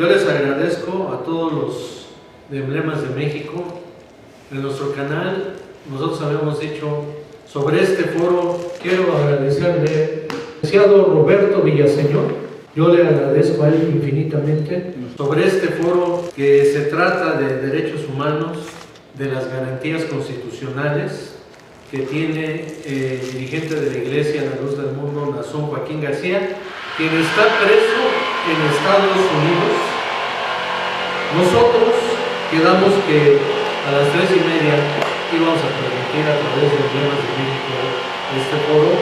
Yo les agradezco a todos los de Emblemas de México. En nuestro canal nosotros habíamos dicho sobre este foro. Quiero agradecerle al licenciado Roberto Villaseñor. Yo le agradezco a él infinitamente sobre este foro que se trata de derechos humanos, de las garantías constitucionales que tiene el dirigente de la Iglesia La Luz del Mundo, Nazón Joaquín García, quien está preso en Estados Unidos. Nosotros quedamos que a las 3:30 íbamos a transmitir a través de Emblemas de México este foro.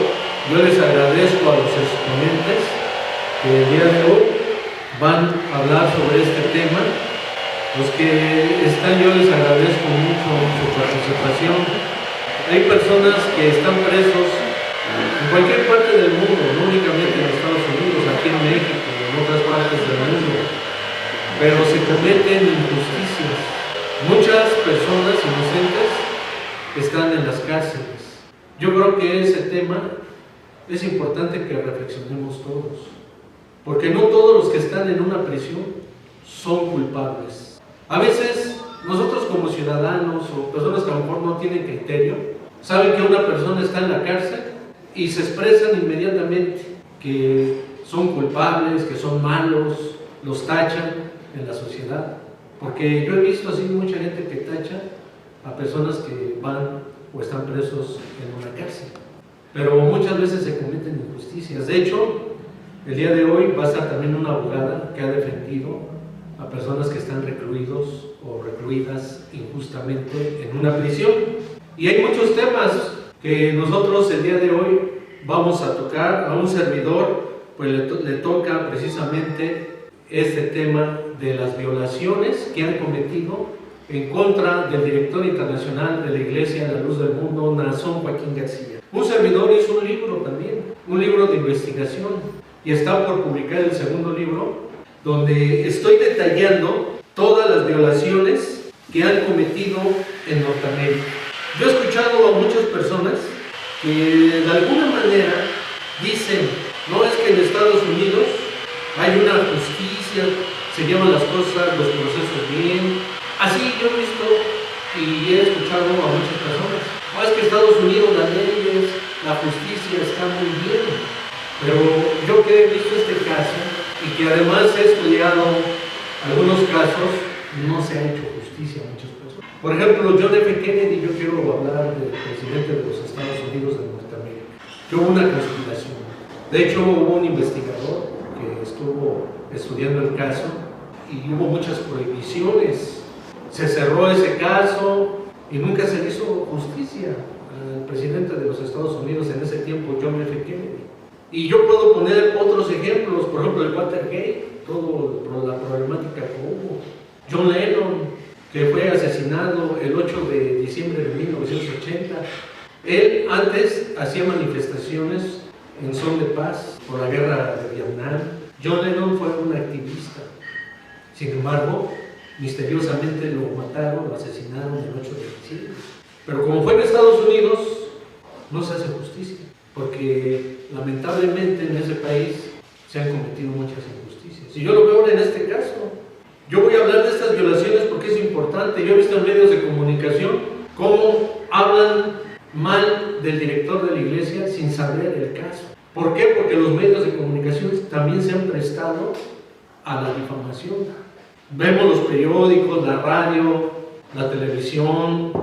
Yo les agradezco a los exponentes que el día de hoy van a hablar sobre este tema. Los que están, yo les agradezco mucho su participación. Hay personas que están presos en cualquier parte del mundo, no únicamente en Estados Unidos, aquí en México, en otras partes del mundo, pero se cometen injusticias. Muchas personas inocentes están en las cárceles. Yo creo que ese tema es importante que reflexionemos todos, porque no todos los que están en una prisión son culpables. A veces nosotros como ciudadanos o personas que a lo mejor no tienen criterio, saben que una persona está en la cárcel y se expresan inmediatamente que son culpables, que son malos, los tachan en la sociedad. Porque yo he visto así mucha gente que tacha a personas que van o están presos en una cárcel. Pero muchas veces se cometen injusticias. De hecho, el día de hoy va a estar también una abogada que ha defendido a personas que están recluidos o recluidas injustamente en una prisión. Y hay muchos temas que nosotros el día de hoy vamos a tocar. A un servidor pues le toca precisamente este tema de las violaciones que han cometido en contra del director internacional de la Iglesia La Luz del Mundo, Nazón Joaquín García. Un servidor hizo un libro también, un libro de investigación, y está por publicar el segundo libro, donde estoy detallando todas las violaciones que han cometido en Norteamérica. Yo he escuchado a muchas personas que de alguna manera dicen, no, es que en Estados Unidos hay una justicia, se llevan las cosas, los procesos bien. Así yo he visto y he escuchado a muchas personas, no, es que Estados Unidos, las leyes, la justicia está muy bien. Pero yo que he visto este caso y que además he estudiado algunos casos, no se ha hecho justicia a muchas personas. Por ejemplo, John F. Kennedy, yo quiero hablar del presidente de los Estados Unidos de Norteamérica, que hubo una conspiración. De hecho, hubo un investigador que estuvo estudiando el caso y hubo muchas prohibiciones. Se cerró ese caso y nunca se le hizo justicia al presidente de los Estados Unidos en ese tiempo, John F. Kennedy. Y yo puedo poner otros ejemplos, por ejemplo el Watergate, toda la problemática que hubo. John Lennon, que fue asesinado el 8 de diciembre de 1980. Él antes hacía manifestaciones en son de paz por la guerra de Vietnam. John Lennon fue un activista. Sin embargo, misteriosamente lo mataron, lo asesinaron el 8 de diciembre. Pero como fue en Estados Unidos, no se hace justicia, porque lamentablemente en ese país se han cometido muchas injusticias. Y yo lo veo ahora en este caso. Yo voy a hablar de estas violaciones porque es importante. Yo he visto en medios de comunicación cómo hablan mal del director de la iglesia sin saber el caso. ¿Por qué? Porque los medios de comunicación también se han prestado a la difamación. Vemos los periódicos, la radio, la televisión,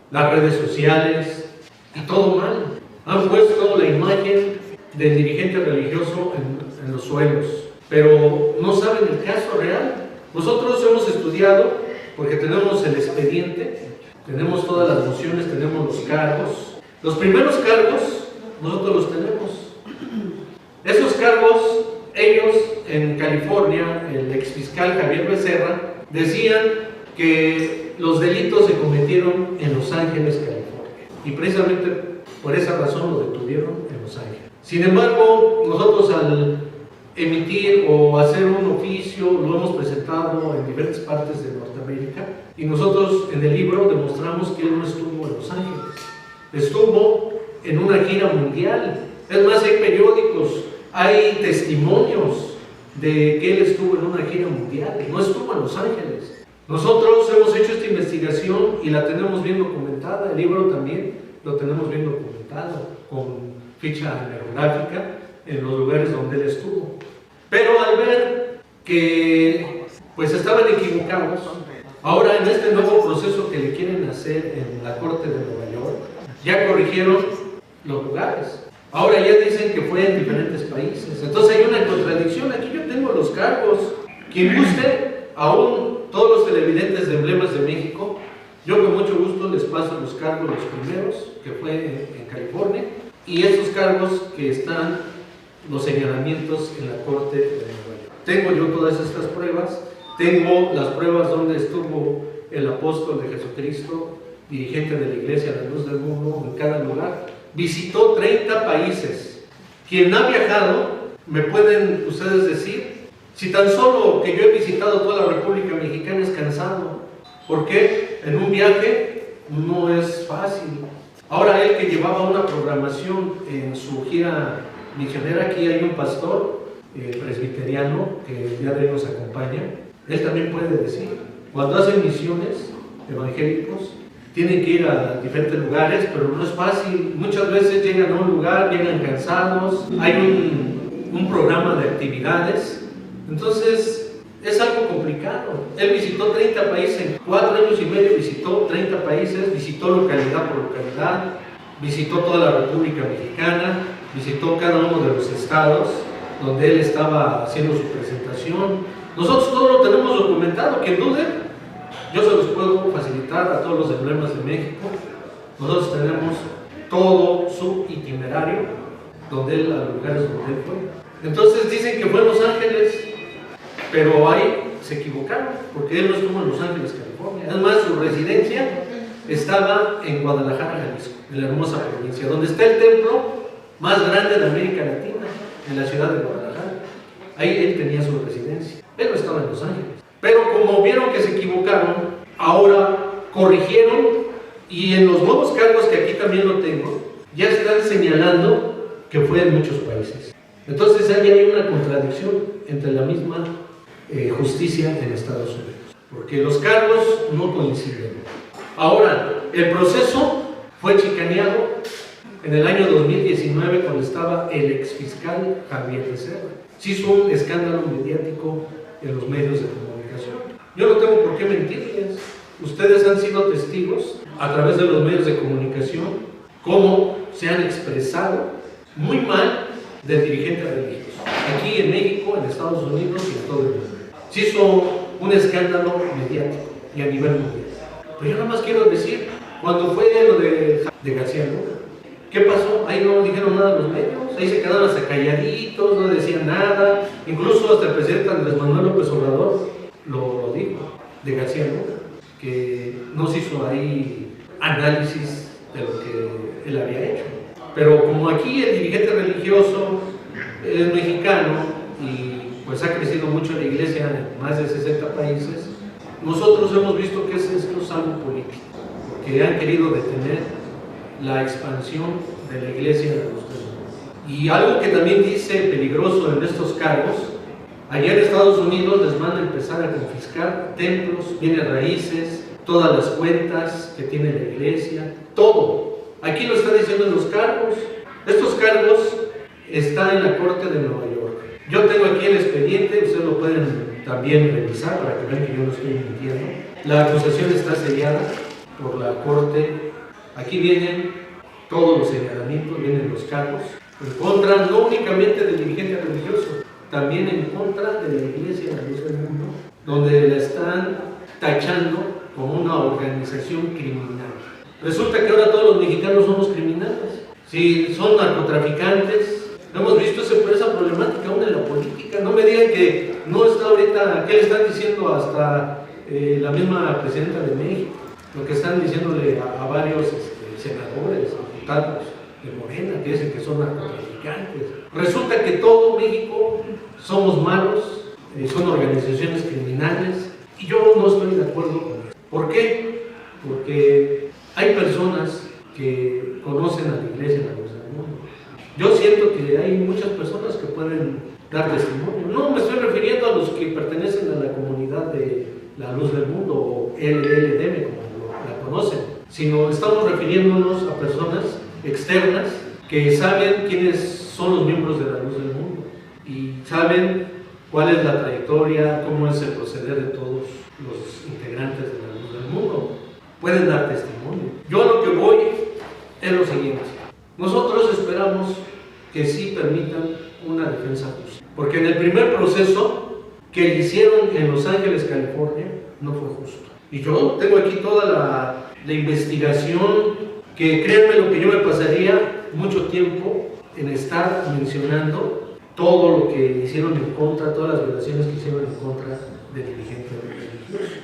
las redes sociales, y todo mal. Han puesto la imagen del dirigente religioso en los suelos, pero no saben el caso real. Nosotros hemos estudiado, porque tenemos el expediente, tenemos todas las mociones, tenemos los cargos. Los primeros cargos, nosotros los tenemos. Esos cargos, ellos en California, el exfiscal Javier Becerra, decían que los delitos se cometieron en Los Ángeles, California. Y precisamente por esa razón lo detuvieron en Los Ángeles. Sin embargo, nosotros al emitir o hacer un oficio lo hemos presentado en diferentes partes de Norteamérica, y nosotros en el libro demostramos que él no estuvo en Los Ángeles, estuvo en una gira mundial. Es más, hay periódicos, hay testimonios de que él estuvo en una gira mundial, no estuvo en Los Ángeles. Nosotros hemos hecho esta investigación y la tenemos bien documentada, el libro también lo tenemos bien documentado, con ficha geográfica en los lugares donde él estuvo. Pero al ver que pues estaban equivocados, ahora en este nuevo proceso que le quieren hacer en la Corte de Nueva York, ya corrigieron los lugares. Ahora ya dicen que fue en diferentes países. Entonces hay una contradicción. Aquí yo tengo los cargos. Quien guste, aún todos los televidentes de Emblemas de México, yo con mucho gusto les paso los cargos, los primeros, que fue en California, y estos cargos que están, los señalamientos en la Corte de Nueva York. Tengo yo todas estas pruebas. Tengo las pruebas donde estuvo el apóstol de Jesucristo, dirigente de la Iglesia La Luz del Mundo, en cada lugar. Visitó 30 países. Quien ha viajado, me pueden ustedes decir, si tan solo que yo he visitado toda la República Mexicana es cansado, porque en un viaje no es fácil. Ahora él que llevaba una programación en su gira misionera, aquí hay un pastor presbiteriano que el día de hoy nos acompaña, él también puede decir, cuando hacen misiones evangélicos, tienen que ir a diferentes lugares, pero no es fácil. Muchas veces llegan a un lugar, llegan cansados, hay un programa de actividades, entonces es algo complicado. Él visitó 30 países, en 4 años y medio visitó 30 países, visitó localidad por localidad, visitó toda la República Mexicana, visitó cada uno de los estados donde él estaba haciendo su presentación. Nosotros todo lo tenemos documentado, quien dude, yo se los puedo facilitar a todos los emblemas de México. Nosotros tenemos todo su itinerario, donde él, a los lugares donde él fue. Entonces dicen que fue en Los Ángeles, pero ahí se equivocaron, porque él no estuvo en Los Ángeles, California. Además, su residencia estaba en Guadalajara, Jalisco, en la hermosa provincia, donde está el templo más grande de América Latina, en la ciudad de Guadalajara. Ahí él tenía su residencia. Él no estaba en Los Ángeles. Pero como vieron que se equivocaron, ahora corrigieron, y en los nuevos cargos, que aquí también lo tengo, ya están señalando que fue en muchos países. Entonces ahí hay una contradicción entre la misma justicia en Estados Unidos, porque los cargos no coinciden. Ahora, el proceso fue chicaneado en el año 2019, cuando estaba el exfiscal Javier Becerra. Se hizo un escándalo mediático en los medios de comunicación. Yo no tengo por qué mentirles. Ustedes han sido testigos a través de los medios de comunicación cómo se han expresado muy mal del dirigente religioso. Aquí en México, en Estados Unidos y en todo el mundo. Se hizo un escándalo mediático y a nivel mundial. Pero yo nada más quiero decir, cuando fue lo de García Luna, ¿qué pasó? Ahí no dijeron nada los medios, ahí se quedaron hasta calladitos, no decían nada. Incluso hasta el presidente Andrés Manuel López Obrador lo dijo, de García Luna, que no se hizo ahí análisis de lo que él había hecho. Pero como aquí el dirigente religioso es mexicano y pues ha crecido mucho la iglesia en más de 60 países, nosotros hemos visto que esto es algo político, porque han querido detener la expansión de la iglesia de los mundo. Y algo que también dice peligroso en estos cargos, allá en Estados Unidos les van a empezar a confiscar templos, bienes raíces, todas las cuentas que tiene la iglesia, todo. Aquí lo está diciendo en los cargos. Estos cargos están en la Corte de Nueva York. Yo tengo aquí el expediente, ustedes lo pueden también revisar para que vean que yo no estoy mintiendo. La acusación está sellada por la Corte. Aquí vienen todos los señalamientos, vienen los cargos en contra no únicamente del dirigente religioso, también en contra de la Iglesia La Luz del Mundo, donde la están tachando como una organización criminal. Resulta que ahora todos los mexicanos somos criminales. Si son narcotraficantes, hemos visto esa problemática aún en la política. No me digan que no está ahorita, ¿qué le están diciendo hasta la misma presidenta de México? Lo que están diciéndole a varios senadores, diputados de Morena, que dicen que son narcotraficantes. Resulta que todo México somos malos, son organizaciones criminales, y yo no estoy de acuerdo con eso. ¿Por qué? Porque hay personas que conocen a la Iglesia La Luz del Mundo. Yo siento que hay muchas personas que pueden dar testimonio. No me estoy refiriendo a los que pertenecen a la comunidad de la Luz del Mundo o LLDM, como la conocen, sino estamos refiriéndonos a personas externas que saben quiénes son los miembros de la Luz del Mundo y saben cuál es la trayectoria, cómo es el proceder de todos los integrantes de la Luz del Mundo. Pueden dar testimonio. Yo a lo que voy es lo siguiente. Nosotros esperamos que sí permitan una defensa justa, porque en el primer proceso que hicieron en Los Ángeles, California, no fue justo. Y yo tengo aquí toda la investigación, que créanme lo que yo me pasaría mucho tiempo en estar mencionando todo lo que hicieron en contra, todas las violaciones que hicieron en contra de dirigentes religiosos.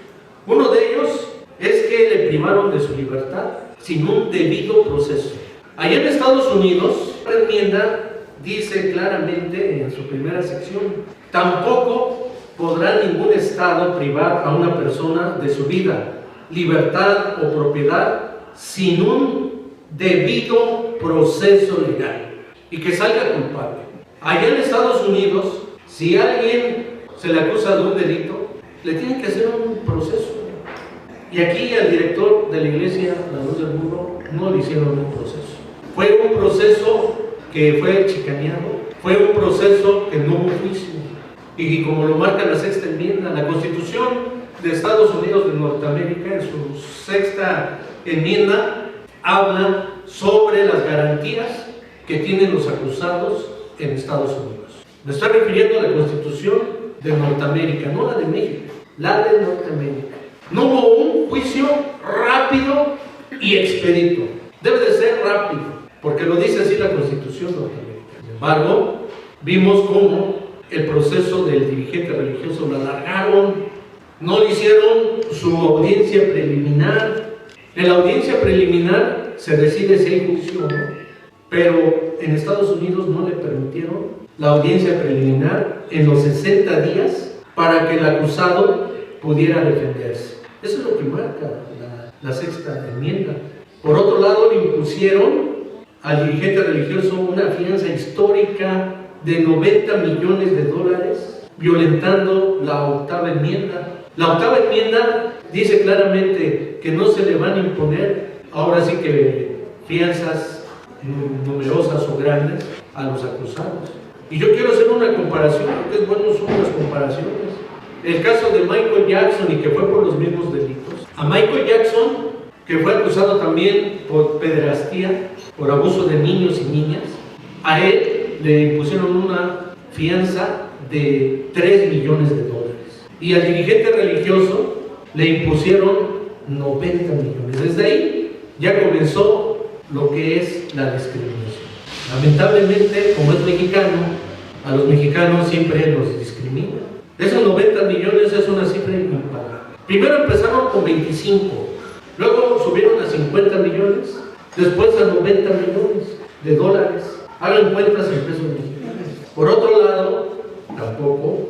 Uno de ellos es que le privaron de su libertad sin un debido proceso. Allá en Estados Unidos, la enmienda dice claramente en su primera sección: tampoco podrá ningún Estado privar a una persona de su vida, libertad o propiedad sin un debido proceso legal y que salga culpable. Allá en Estados Unidos, si a alguien se le acusa de un delito, le tienen que hacer un proceso. Y aquí al director de la iglesia, la Luz del Mundo, no le hicieron un proceso. Fue un proceso que fue chicaneado, fue un proceso que no hubo juicio. Y como lo marca la sexta enmienda, la Constitución de Estados Unidos de Norteamérica, en su sexta enmienda, habla sobre las garantías que tienen los acusados en Estados Unidos. Me estoy refiriendo a la Constitución de Norteamérica, no la de México, la de Norteamérica. No hubo un juicio rápido y expedito. Debe de ser rápido, porque lo dice así la Constitución norteamericana. Sin embargo, vimos cómo el proceso del dirigente religioso lo alargaron, no le hicieron su audiencia preliminar. En la audiencia preliminar se decide si hay juicio o no, pero en Estados Unidos no le permitieron la audiencia preliminar en los 60 días para que el acusado pudiera defenderse. Eso es lo que marca la sexta enmienda. Por otro lado, le impusieron al dirigente religioso una fianza histórica de $90 millones, violentando la octava enmienda. La octava enmienda dice claramente que no se le van a imponer, ahora sí que fianzas numerosas o grandes a los acusados. Y yo quiero hacer una comparación, porque es bueno son las comparaciones. El caso de Michael Jackson, y que fue por los mismos delitos. A Michael Jackson, que fue acusado también por pederastía, por abuso de niños y niñas, a él le impusieron una fianza de $3 millones. Y al dirigente religioso le impusieron 90 millones. Desde ahí ya comenzó lo que es la discriminación. Lamentablemente, como es mexicano, a los mexicanos siempre los discrimina. Esos 90 millones es una cifra impagable. Primero empezaron con 25, luego subieron a 50 millones, después a 90 millones de dólares. Hagan cuentas en pesos mexicanos. Por otro lado, tampoco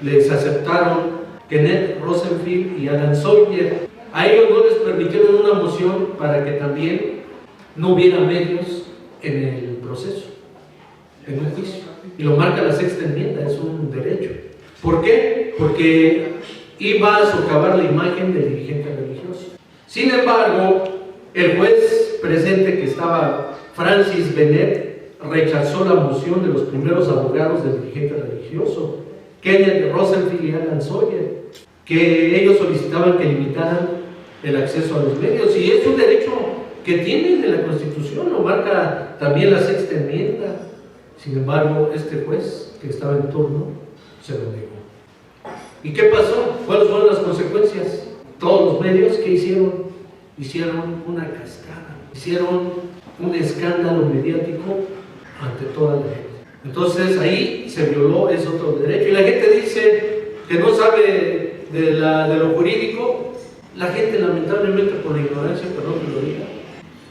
les aceptaron Kenneth Rosenfield y Alan Sawyer. A ellos no les permitieron una moción para que también no hubiera medios en el proceso, en un juicio. Y lo marca la sexta enmienda, es un derecho. ¿Por qué? Porque iba a socavar la imagen del dirigente religioso. Sin embargo, el juez presente, que estaba Francis Bennett, rechazó la moción de los primeros abogados del dirigente religioso, Kenneth Rosenfield y Alan Sawyer, que ellos solicitaban que limitaran el acceso a los medios, y es un derecho que tienen en la Constitución, lo marca también la sexta enmienda. Sin embargo, este juez que estaba en turno se lo negó. ¿Y qué pasó? ¿Cuáles fueron las consecuencias? Todos los medios, ¿qué hicieron? Hicieron una cascada, hicieron un escándalo mediático ante toda la gente. Entonces ahí se violó ese otro derecho. Y la gente dice que no sabe de lo jurídico. La gente, lamentablemente, por la ignorancia, perdón que lo diga,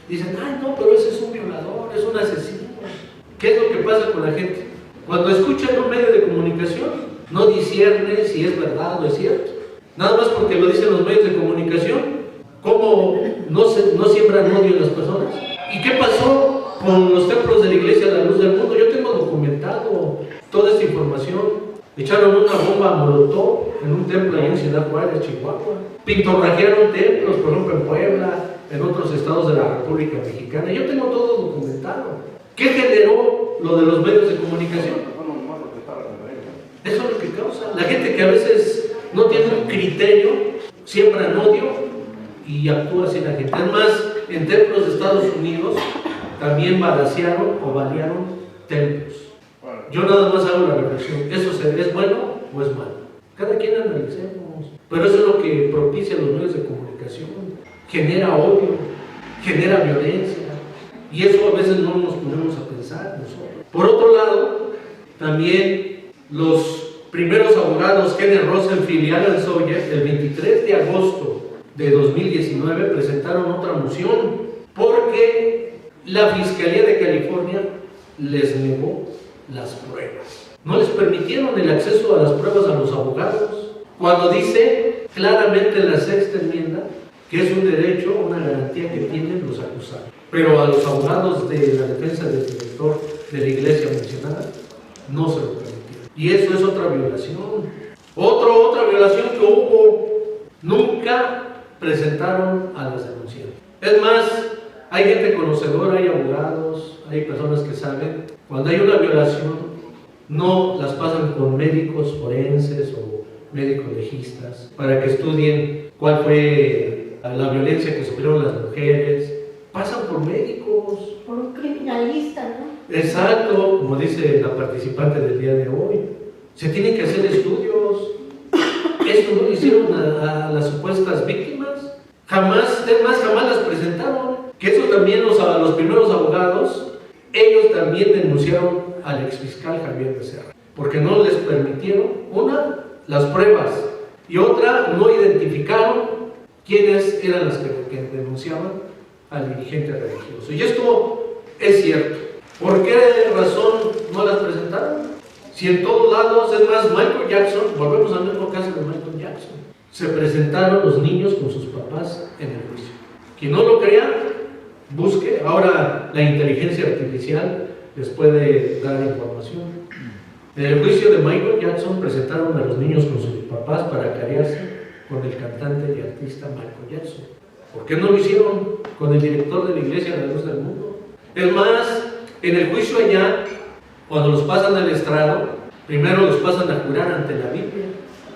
dicen: ay, no, pero ese es un violador, es un asesino. ¿Qué es lo que pasa con la gente? Cuando escuchan un medio de comunicación, no discierne si es verdad o es cierto. Nada más porque lo dicen los medios de comunicación. ¿Cómo no siembran odio en las personas? ¿Y qué pasó con los templos de la Iglesia de la Luz del Mundo? Yo tengo documentado toda esta información. información. Echaron una bomba molotov en un templo allá en Ciudad Juárez, Chihuahua. Pintorrajearon templos, por ejemplo en Puebla, en otros estados de la República Mexicana. Yo tengo todo documentado. ¿Qué generó lo de los medios de comunicación? Eso es lo que causa. La gente que a veces no tiene un criterio, siembran odio y actúa así la gente. Es más, en templos de Estados Unidos también balacearon o balearon templos. Yo nada más hago la reflexión, ¿eso es bueno o es malo? Cada quien analicemos. Pero eso es lo que propicia los medios de comunicación. Genera odio, genera violencia. Y eso a veces no nos ponemos a pensar nosotros. Por otro lado, también los primeros abogados Kenneth Rosenfield y Alan Sawyer, el 23 de agosto de 2019, presentaron otra moción porque la Fiscalía de California les negó las pruebas. No les permitieron el acceso a las pruebas a los abogados, cuando dice claramente en la sexta enmienda que es un derecho, una garantía que tienen los acusados. Pero a los abogados de la defensa del director de la iglesia mencionada no se lo permitieron. Y eso es otra violación. Otra violación que hubo. Nunca presentaron a las denunciantes. Es más, hay gente conocedora, hay abogados, hay personas que saben, cuando hay una violación, no las pasan con médicos forenses o médicos legistas para que estudien cuál fue la violencia que sufrieron las mujeres. Pasan por médicos. Por un criminalista, ¿no? Exacto, como dice la participante del día de hoy. Se tienen que hacer estudios. Esto no lo hicieron a las supuestas víctimas. Jamás, es más, jamás las presentaron. Que eso también los primeros abogados, ellos también denunciaron al exfiscal Javier Becerra, porque no les permitieron, una, las pruebas, y otra, no identificaron quiénes eran las que denunciaban al dirigente religioso. Y esto es cierto. ¿Por qué razón no las presentaron? Si en todos lados, es más, Michael Jackson, volvemos al mismo caso de Michael Jackson, se presentaron los niños con sus papás en el juicio. Quien no lo crea, busque. Ahora la inteligencia artificial les puede dar información. En el juicio de Michael Jackson presentaron a los niños con sus papás para carearse con el cantante y artista Michael Jackson. ¿Por qué no lo hicieron con el director de la iglesia La Luz del Mundo? Es más, en el juicio allá, cuando los pasan al estrado, primero los pasan a jurar ante la Biblia,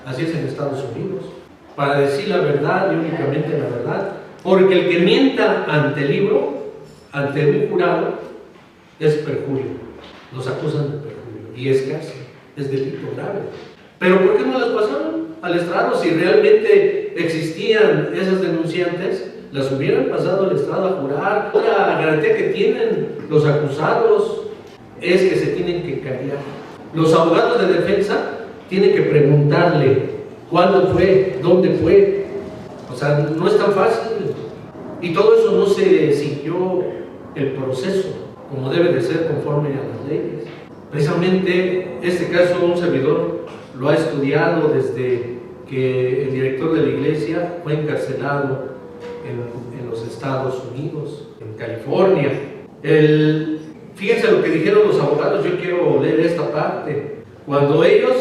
así es en Estados Unidos, para decir la verdad y únicamente la verdad, porque el que mienta ante el libro, ante un jurado, es perjurio, los acusan de perjurio, y es cárcel, es delito grave. Pero ¿por qué no las pasaron al estrado? Si realmente existían esas denunciantes, las hubieran pasado al estrado a jurar. La garantía que tienen los acusados es que se tienen que callar. Los abogados de defensa tienen que preguntarle cuándo fue, dónde fue. O sea, no es tan fácil. Y todo eso no se siguió el proceso como debe de ser conforme a las leyes. Precisamente este caso un servidor lo ha estudiado desde que el director de la iglesia fue encarcelado en los Estados Unidos, en California. Fíjense lo que dijeron los abogados, yo quiero leer esta parte. Cuando ellos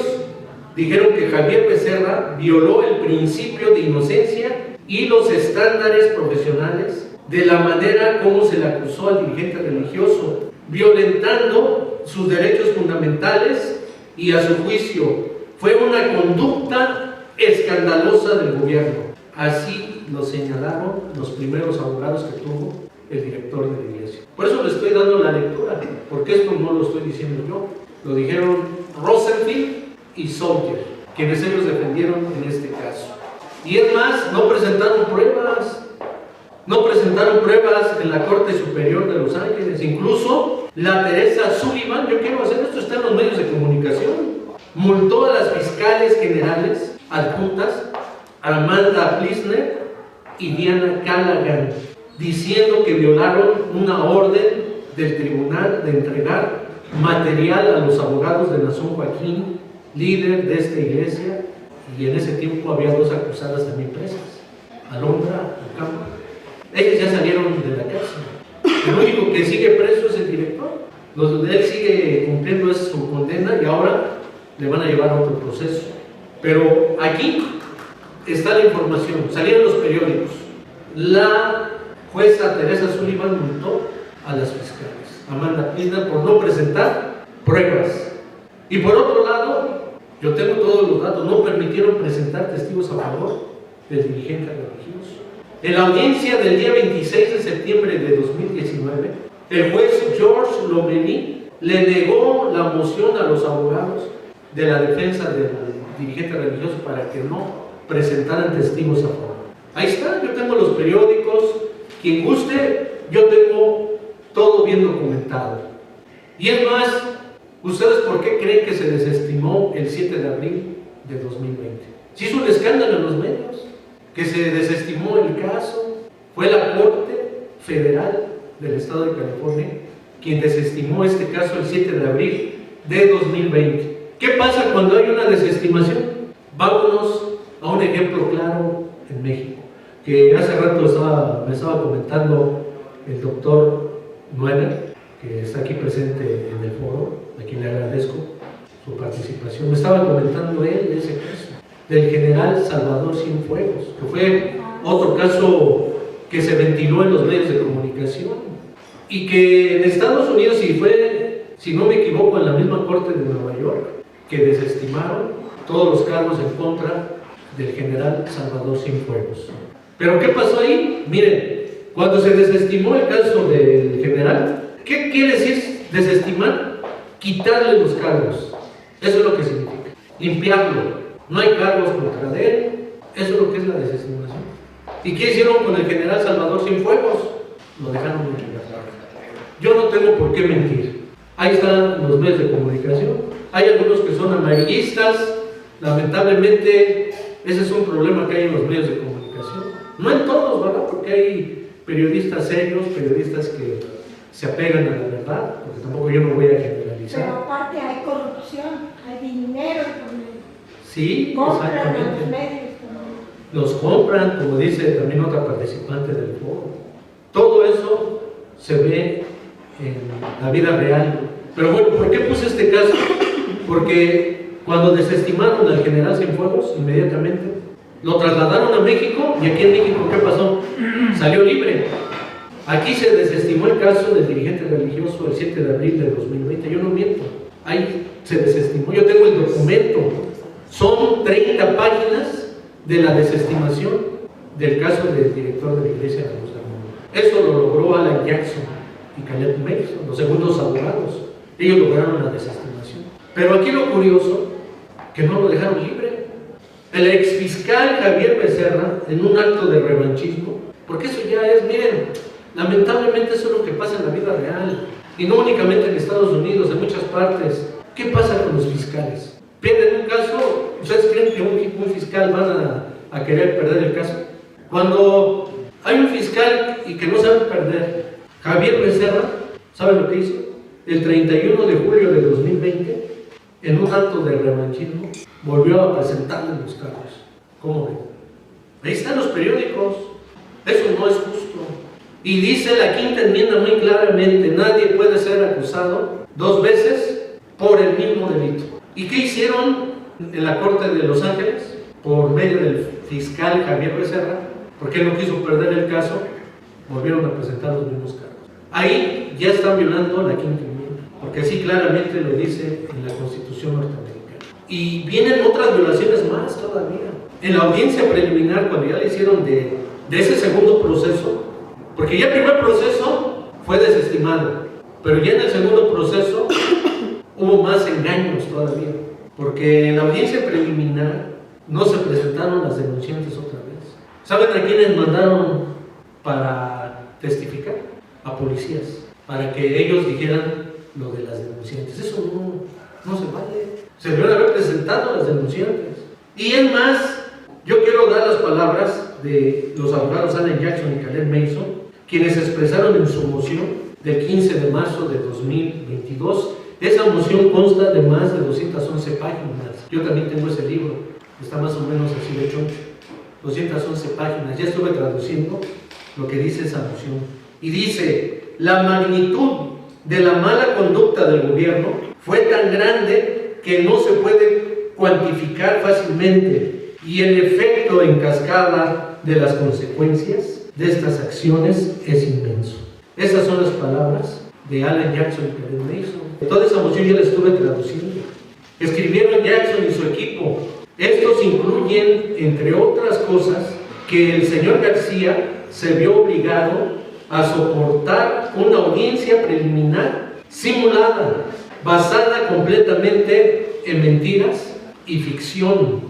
dijeron que Javier Becerra violó el principio de inocencia y los estándares profesionales de la manera como se le acusó al dirigente religioso, violentando sus derechos fundamentales y a su juicio fue una conducta escandalosa del gobierno. Así lo señalaron los primeros abogados que tuvo el director de la iglesia. Por eso le estoy dando la lectura, porque esto no lo estoy diciendo yo, lo dijeron Rosenfield y Sawyer, quienes ellos defendieron en este caso. Y es más, no presentaron pruebas en la Corte Superior de Los Ángeles. Incluso la Teresa Sullivan, yo quiero hacer esto, está en los medios de comunicación, multó a las fiscales generales adjuntas Amanda Plisner y Diana Callaghan, diciendo que violaron una orden del tribunal de entregar material a los abogados de Nazón Joaquín, líder de esta iglesia, y en ese tiempo había dos acusadas también presas, Alondra y Ocampo. Ellos ya salieron de la cárcel. El único que sigue preso es el director. Él sigue cumpliendo su condena y ahora le van a llevar a otro proceso. Pero aquí está la información, salieron los periódicos. La jueza Teresa Sullivan multó a las fiscales Amanda Pisner por no presentar pruebas. Y por otro lado, yo tengo todos los datos, no permitieron presentar testigos a favor del dirigente religioso. En la audiencia del día 26 de septiembre de 2019, el juez George Lomeli le negó la moción a los abogados de la defensa del dirigente religioso para que no presentaran testigos a favor. Ahí está, yo tengo los periódicos, quien guste, yo tengo todo bien documentado. Y es más, ¿ustedes por qué creen que se desestimó el 7 de abril de 2020? Se hizo un escándalo en los medios, que se desestimó el caso. Fue la Corte Federal del Estado de California quien desestimó este caso el 7 de abril de 2020. ¿Qué pasa cuando hay una desestimación? Vámonos a un ejemplo claro en México, que hace rato me estaba comentando el doctor Nuever, que está aquí presente en el foro, a quien le agradezco su participación. Me estaba comentando él de ese caso, del general Salvador Cienfuegos, que fue otro caso que se ventiló en los medios de comunicación, y que en Estados Unidos, si no me equivoco, en la misma Corte de Nueva York, que desestimaron todos los cargos en contra del general Salvador Cienfuegos. ¿Pero qué pasó ahí? Miren, cuando se desestimó el caso del general, ¿qué quiere decir desestimar? Quitarle los cargos. Eso es lo que significa. Limpiarlo. No hay cargos contra él. Eso es lo que es la desestimación. ¿Y qué hicieron con el general Salvador Cienfuegos? Lo dejaron en libertad. Yo no tengo por qué mentir. Ahí están los medios de comunicación. Hay algunos que son amarillistas. Lamentablemente, ese es un problema que hay en los medios de comunicación. No en todos, ¿verdad? Porque hay periodistas serios, periodistas que se apegan a la verdad, porque tampoco yo no voy a generalizar. Pero aparte hay corrupción, hay dinero también. Sí, compran exactamente. a los medios también. Los compran, como dice también otra participante del foro. Todo eso se ve en la vida real. Pero bueno, ¿por qué puse este caso? Porque cuando desestimaron al general Cienfuegos, inmediatamente lo trasladaron a México, y aquí en México, ¿qué pasó? Salió libre. Aquí se desestimó el caso del dirigente religioso el 7 de abril de 2020. Yo no miento. Ahí se desestimó. Yo tengo el documento. Son 30 páginas de la desestimación del caso del director de la iglesia de los Hermanos. Eso lo logró Alan Jackson y Caleb Mason, los segundos abogados. Ellos lograron la desestimación. Pero aquí lo curioso, que no lo dejaron libre. El exfiscal Javier Becerra, en un acto de revanchismo, porque eso ya es, miren, lamentablemente eso es lo que pasa en la vida real, y no únicamente en Estados Unidos, en muchas partes. ¿Qué pasa con los fiscales? Pierden un caso. ¿Ustedes creen que un fiscal van a querer perder el caso? Cuando hay un fiscal y que no sabe perder, Javier Becerra, ¿saben lo que hizo? El 31 de julio de 2020, en un acto de revanchismo, volvió a presentarle los cargos. ¿Cómo ven? Ahí están los periódicos. Eso no es justo. Y dice la quinta enmienda muy claramente: nadie puede ser acusado 2 veces por el mismo delito. ¿Y qué hicieron en la Corte de Los Ángeles? Por medio del fiscal Javier Becerra, porque él no quiso perder el caso, volvieron a presentar los mismos cargos. Ahí ya están violando la quinta enmienda, porque así claramente lo dice en la Constitución norteamericana. Y vienen otras violaciones más todavía. En la audiencia preliminar, cuando ya le hicieron de ese segundo proceso, porque ya el primer proceso fue desestimado, pero ya en el segundo proceso hubo más engaños todavía, porque en la audiencia preliminar no se presentaron las denunciantes otra vez. ¿Saben a quiénes mandaron para testificar? A policías, para que ellos dijeran lo de las denunciantes. Eso no se vale. Se deben haber presentado las denunciantes. Y es más, yo quiero dar las palabras de los abogados Alan Jackson y Caleb Mason, quienes expresaron en su moción del 15 de marzo de 2022. Esa moción consta de más de 211 páginas. Yo también tengo ese libro, está más o menos así de choncho. 211 páginas. Ya estuve traduciendo lo que dice esa moción. Y dice: la magnitud de la mala conducta del gobierno fue tan grande que no se puede cuantificar fácilmente y el efecto en cascada de las consecuencias de estas acciones es inmenso. Esas son las palabras de Alan Jackson y Kenneth Mason. Toda esa moción ya la estuve traduciendo. Escribieron Jackson y su equipo. Estos incluyen, entre otras cosas, que el señor García se vio obligado a soportar una audiencia preliminar simulada, basada completamente en mentiras y ficción,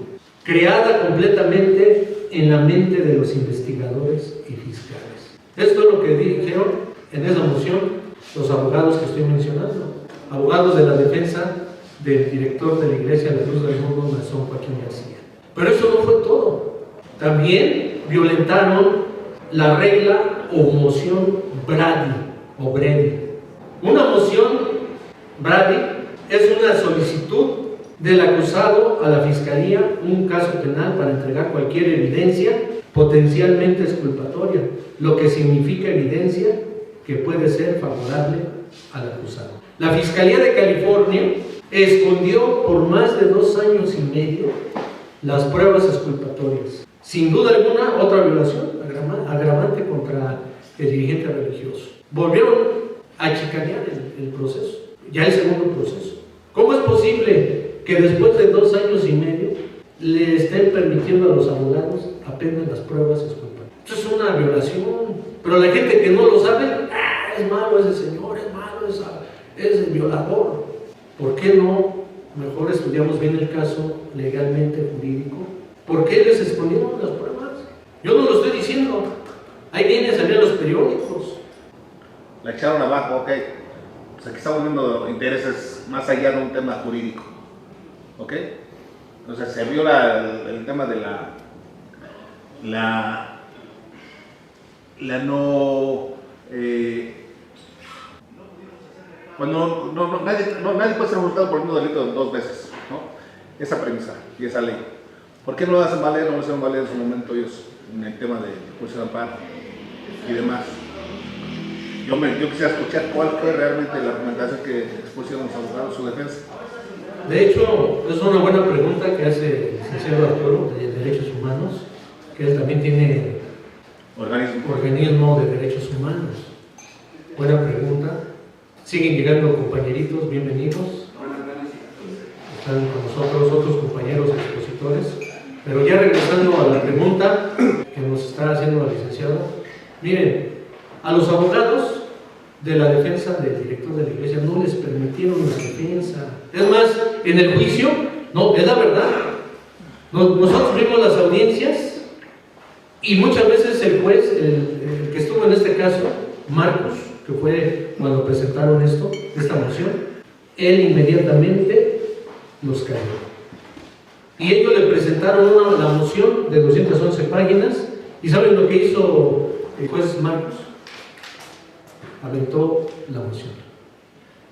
creada completamente en la mente de los investigadores y fiscales. Esto es lo que dijeron en esa moción los abogados que estoy mencionando, abogados de la defensa del director de la Iglesia de la Luz del Mundo, Masón Joaquín García. Pero eso no fue todo. También violentaron la regla o moción Brady o Brady. Una moción Brady es una solicitud del acusado a la fiscalía un caso penal para entregar cualquier evidencia potencialmente exculpatoria, lo que significa evidencia que puede ser favorable al acusado. La Fiscalía de California escondió por más de 2 años y medio las pruebas exculpatorias. Sin duda alguna, otra violación agravante contra el dirigente religioso. Volvieron a chicanear el proceso, ya el segundo proceso. ¿Cómo es posible que después de 2 años y medio le estén permitiendo a los abogados apenas las pruebas exculpatorias? Esto es una violación, pero la gente que no lo sabe, es malo ese señor, es malo, es el violador. ¿Por qué no mejor estudiamos bien el caso legalmente jurídico? ¿Por qué les escondieron las pruebas? Yo no lo estoy diciendo, ahí viene a salir los periódicos. La echaron abajo, ok. Pues aquí estamos viendo intereses más allá de un tema jurídico, ok. Entonces se viola el tema de nadie puede ser juzgado por el mismo delito 2 veces, ¿no? Esa premisa y esa ley. ¿Por qué no lo hacen valer? No lo hicieron valer en su momento ellos en el tema de juicio de amparo y demás. Yo quisiera escuchar cuál fue realmente la argumentación que expusieron los abogados, su defensa. De hecho, es una buena pregunta que hace el licenciado Arturo de Derechos Humanos, que él también tiene organismo de derechos humanos. Buena pregunta. Siguen llegando compañeritos, bienvenidos. Están con nosotros otros compañeros expositores. Pero ya regresando a la pregunta que nos está haciendo el licenciado, miren, a los abogados de la defensa del director de la iglesia no les permitieron la defensa. Es más, en el juicio, no, es la verdad. Nosotros vimos las audiencias y muchas veces el juez, el que estuvo en este caso, Marcos, que fue cuando presentaron esta moción, él inmediatamente los cayó. Y ellos le presentaron la moción de 211 páginas y ¿saben lo que hizo el juez Marcos? Aventó la moción.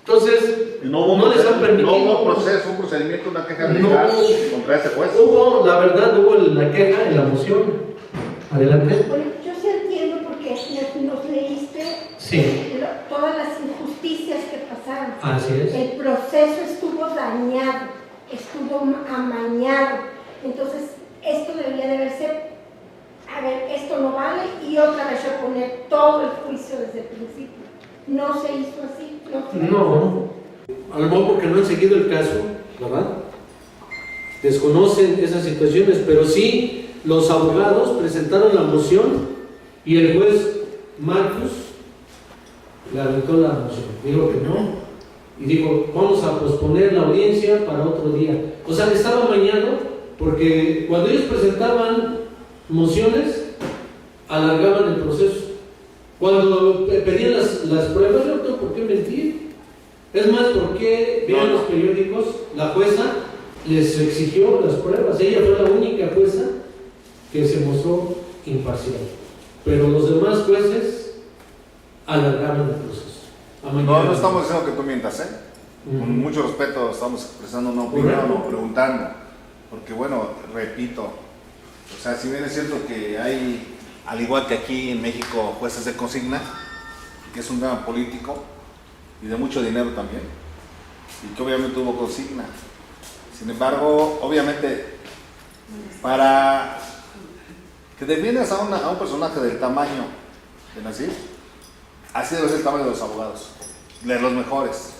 Entonces, no les han permitido. No hubo proceso, un procedimiento, una queja legal contra ese juez. La verdad, hubo la queja en la moción. Adelante. Bueno, yo sí entiendo porque nos leíste todas las injusticias que pasaron. Así es. El proceso estuvo dañado, estuvo amañado. Entonces, esto debería de verse, a ver, esto no vale, y otra vez reponer todo el juicio desde el principio. No se hizo así. No, a lo mejor porque no han seguido el caso, ¿verdad? Desconocen esas situaciones, pero sí los abogados presentaron la moción y el juez Marcos le aventó la moción, dijo que no, y dijo, vamos a posponer la audiencia para otro día. O sea, estaba amañado porque cuando ellos presentaban mociones, alargaban el proceso. Cuando pedían las pruebas, yo no tengo por qué mentir. Es más, porque vieron los periódicos, la jueza les exigió las pruebas. Ella fue la única jueza que se mostró imparcial. Pero los demás jueces alargaron el proceso. No estamos diciendo que tú mientas, ¿eh? Con mucho respeto estamos expresando una opinión o preguntando. Porque bueno, repito, o sea, si bien es cierto que hay, al igual que aquí en México, jueces de consigna, que es un tema político y de mucho dinero también, y que obviamente hubo consigna, Sin embargo, obviamente, para que defiendas a un personaje del tamaño de Nasif, así debe ser el tamaño de los abogados, de los mejores.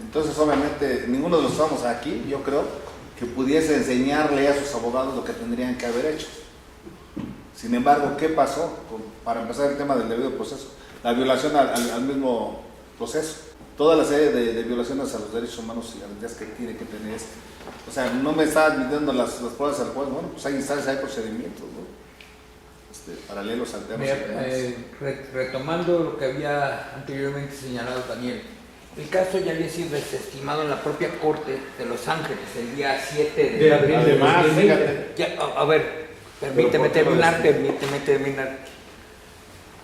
Entonces, obviamente, ninguno de los que estamos aquí, yo creo, que pudiese enseñarle a sus abogados lo que tendrían que haber hecho. Sin embargo, ¿qué pasó? Para empezar el tema del debido proceso, la violación al mismo proceso, toda la serie de violaciones a los derechos humanos y garantías que tiene que tener este. O sea, no me está admitiendo las pruebas al juez, bueno, pues hay instancias, hay procedimientos, ¿no? Paralelos al tema. Retomando lo que había anteriormente señalado Daniel, el caso ya había sido desestimado en la propia Corte de Los Ángeles el día 7 de abril de marzo. A ver, permíteme terminar.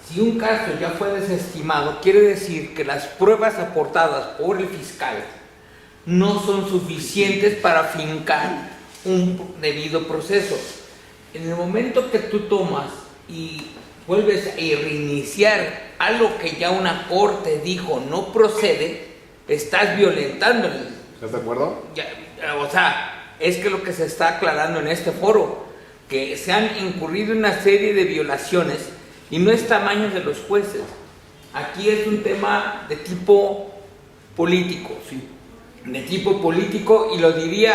Si un caso ya fue desestimado, quiere decir que las pruebas aportadas por el fiscal no son suficientes para fincar un debido proceso. En el momento que tú tomas y vuelves a reiniciar algo que ya una corte dijo no procede, estás violentando. ¿Estás de acuerdo? O sea, es que lo que se está aclarando en este foro, que se han incurrido en una serie de violaciones y no es tamaño de los jueces. Aquí es un tema de tipo político, ¿sí? De tipo político, y lo diría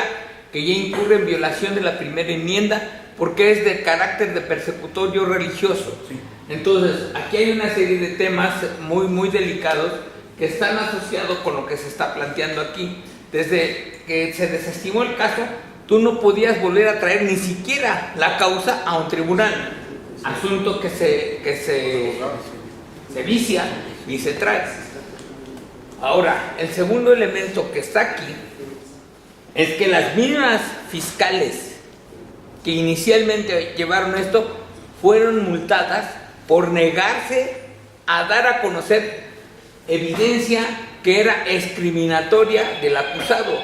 que ya incurre en violación de la primera enmienda porque es de carácter de persecutorio religioso, ¿sí? Entonces, aquí hay una serie de temas muy delicados que están asociados con lo que se está planteando aquí. Desde que se desestimó el caso, tú no podías volver a traer ni siquiera la causa a un tribunal, asunto que se vicia y se trae. Ahora, el segundo elemento que está aquí es que las mismas fiscales que inicialmente llevaron esto fueron multadas por negarse a dar a conocer evidencia que era discriminatoria del acusado.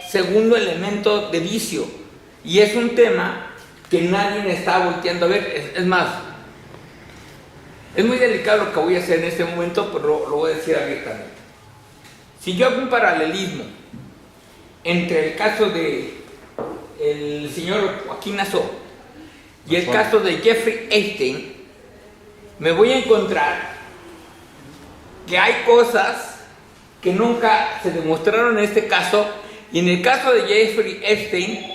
Segundo elemento de vicio, y es un tema que nadie está volteando a ver. Es más, es muy delicado lo que voy a hacer en este momento, pero lo voy a decir abiertamente. Si yo hago un paralelismo entre el caso de el señor Joaquín Nassau y el caso de Jeffrey Epstein, me voy a encontrar que hay cosas que nunca se demostraron en este caso, y en el caso de Jeffrey Epstein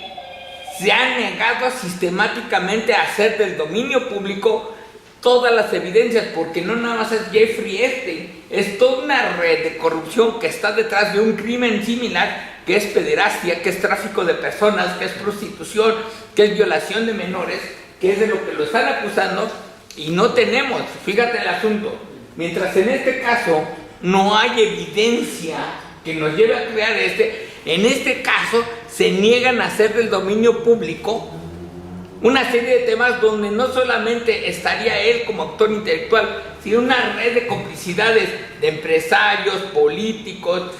se han negado sistemáticamente a hacer del dominio público todas las evidencias, porque no nada más es Jeffrey Epstein, es toda una red de corrupción que está detrás de un crimen similar, que es pederastia, que es tráfico de personas, que es prostitución, que es violación de menores, que es de lo que lo están acusando, y no tenemos, fíjate el asunto, mientras en este caso no hay evidencia que nos lleve a crear en este caso se niegan a hacer del dominio público una serie de temas donde no solamente estaría él como actor intelectual, sino una red de complicidades de empresarios, políticos,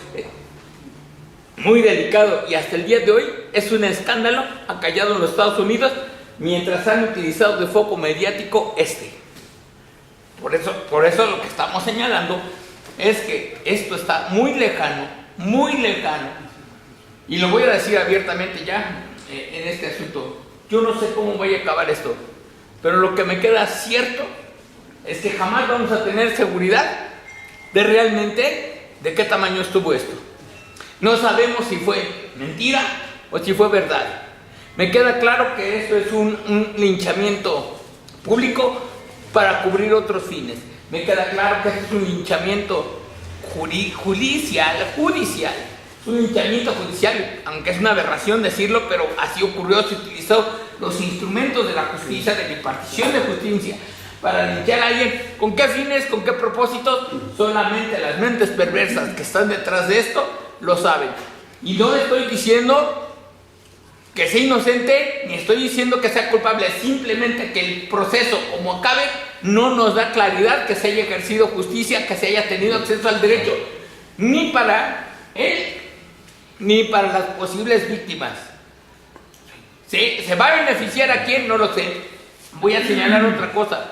muy delicado, y hasta el día de hoy es un escándalo acallado en los Estados Unidos mientras han utilizado de foco mediático Por eso lo que estamos señalando es que esto está muy lejano, y lo voy a decir abiertamente ya en este asunto. Yo no sé cómo vaya a acabar esto, pero lo que me queda cierto es que jamás vamos a tener seguridad de realmente de qué tamaño estuvo esto. No sabemos si fue mentira o si fue verdad. Me queda claro que esto es un linchamiento público para cubrir otros fines. Me queda claro que esto es un linchamiento judicial. Es un linchamiento judicial, aunque es una aberración decirlo, pero así ocurrió. Se utilizó los instrumentos de la justicia, de la impartición de justicia, para linchar a alguien. ¿Con qué fines? ¿Con qué propósitos? Solamente las mentes perversas que están detrás de esto lo saben. Y no estoy diciendo que sea inocente, ni estoy diciendo que sea culpable, simplemente que el proceso, como acabe, no nos da claridad que se haya ejercido justicia, que se haya tenido acceso al derecho, ni para él, ni para las posibles víctimas. ¿Sí? ¿Se va a beneficiar a quién? No lo sé. Voy a señalar otra cosa.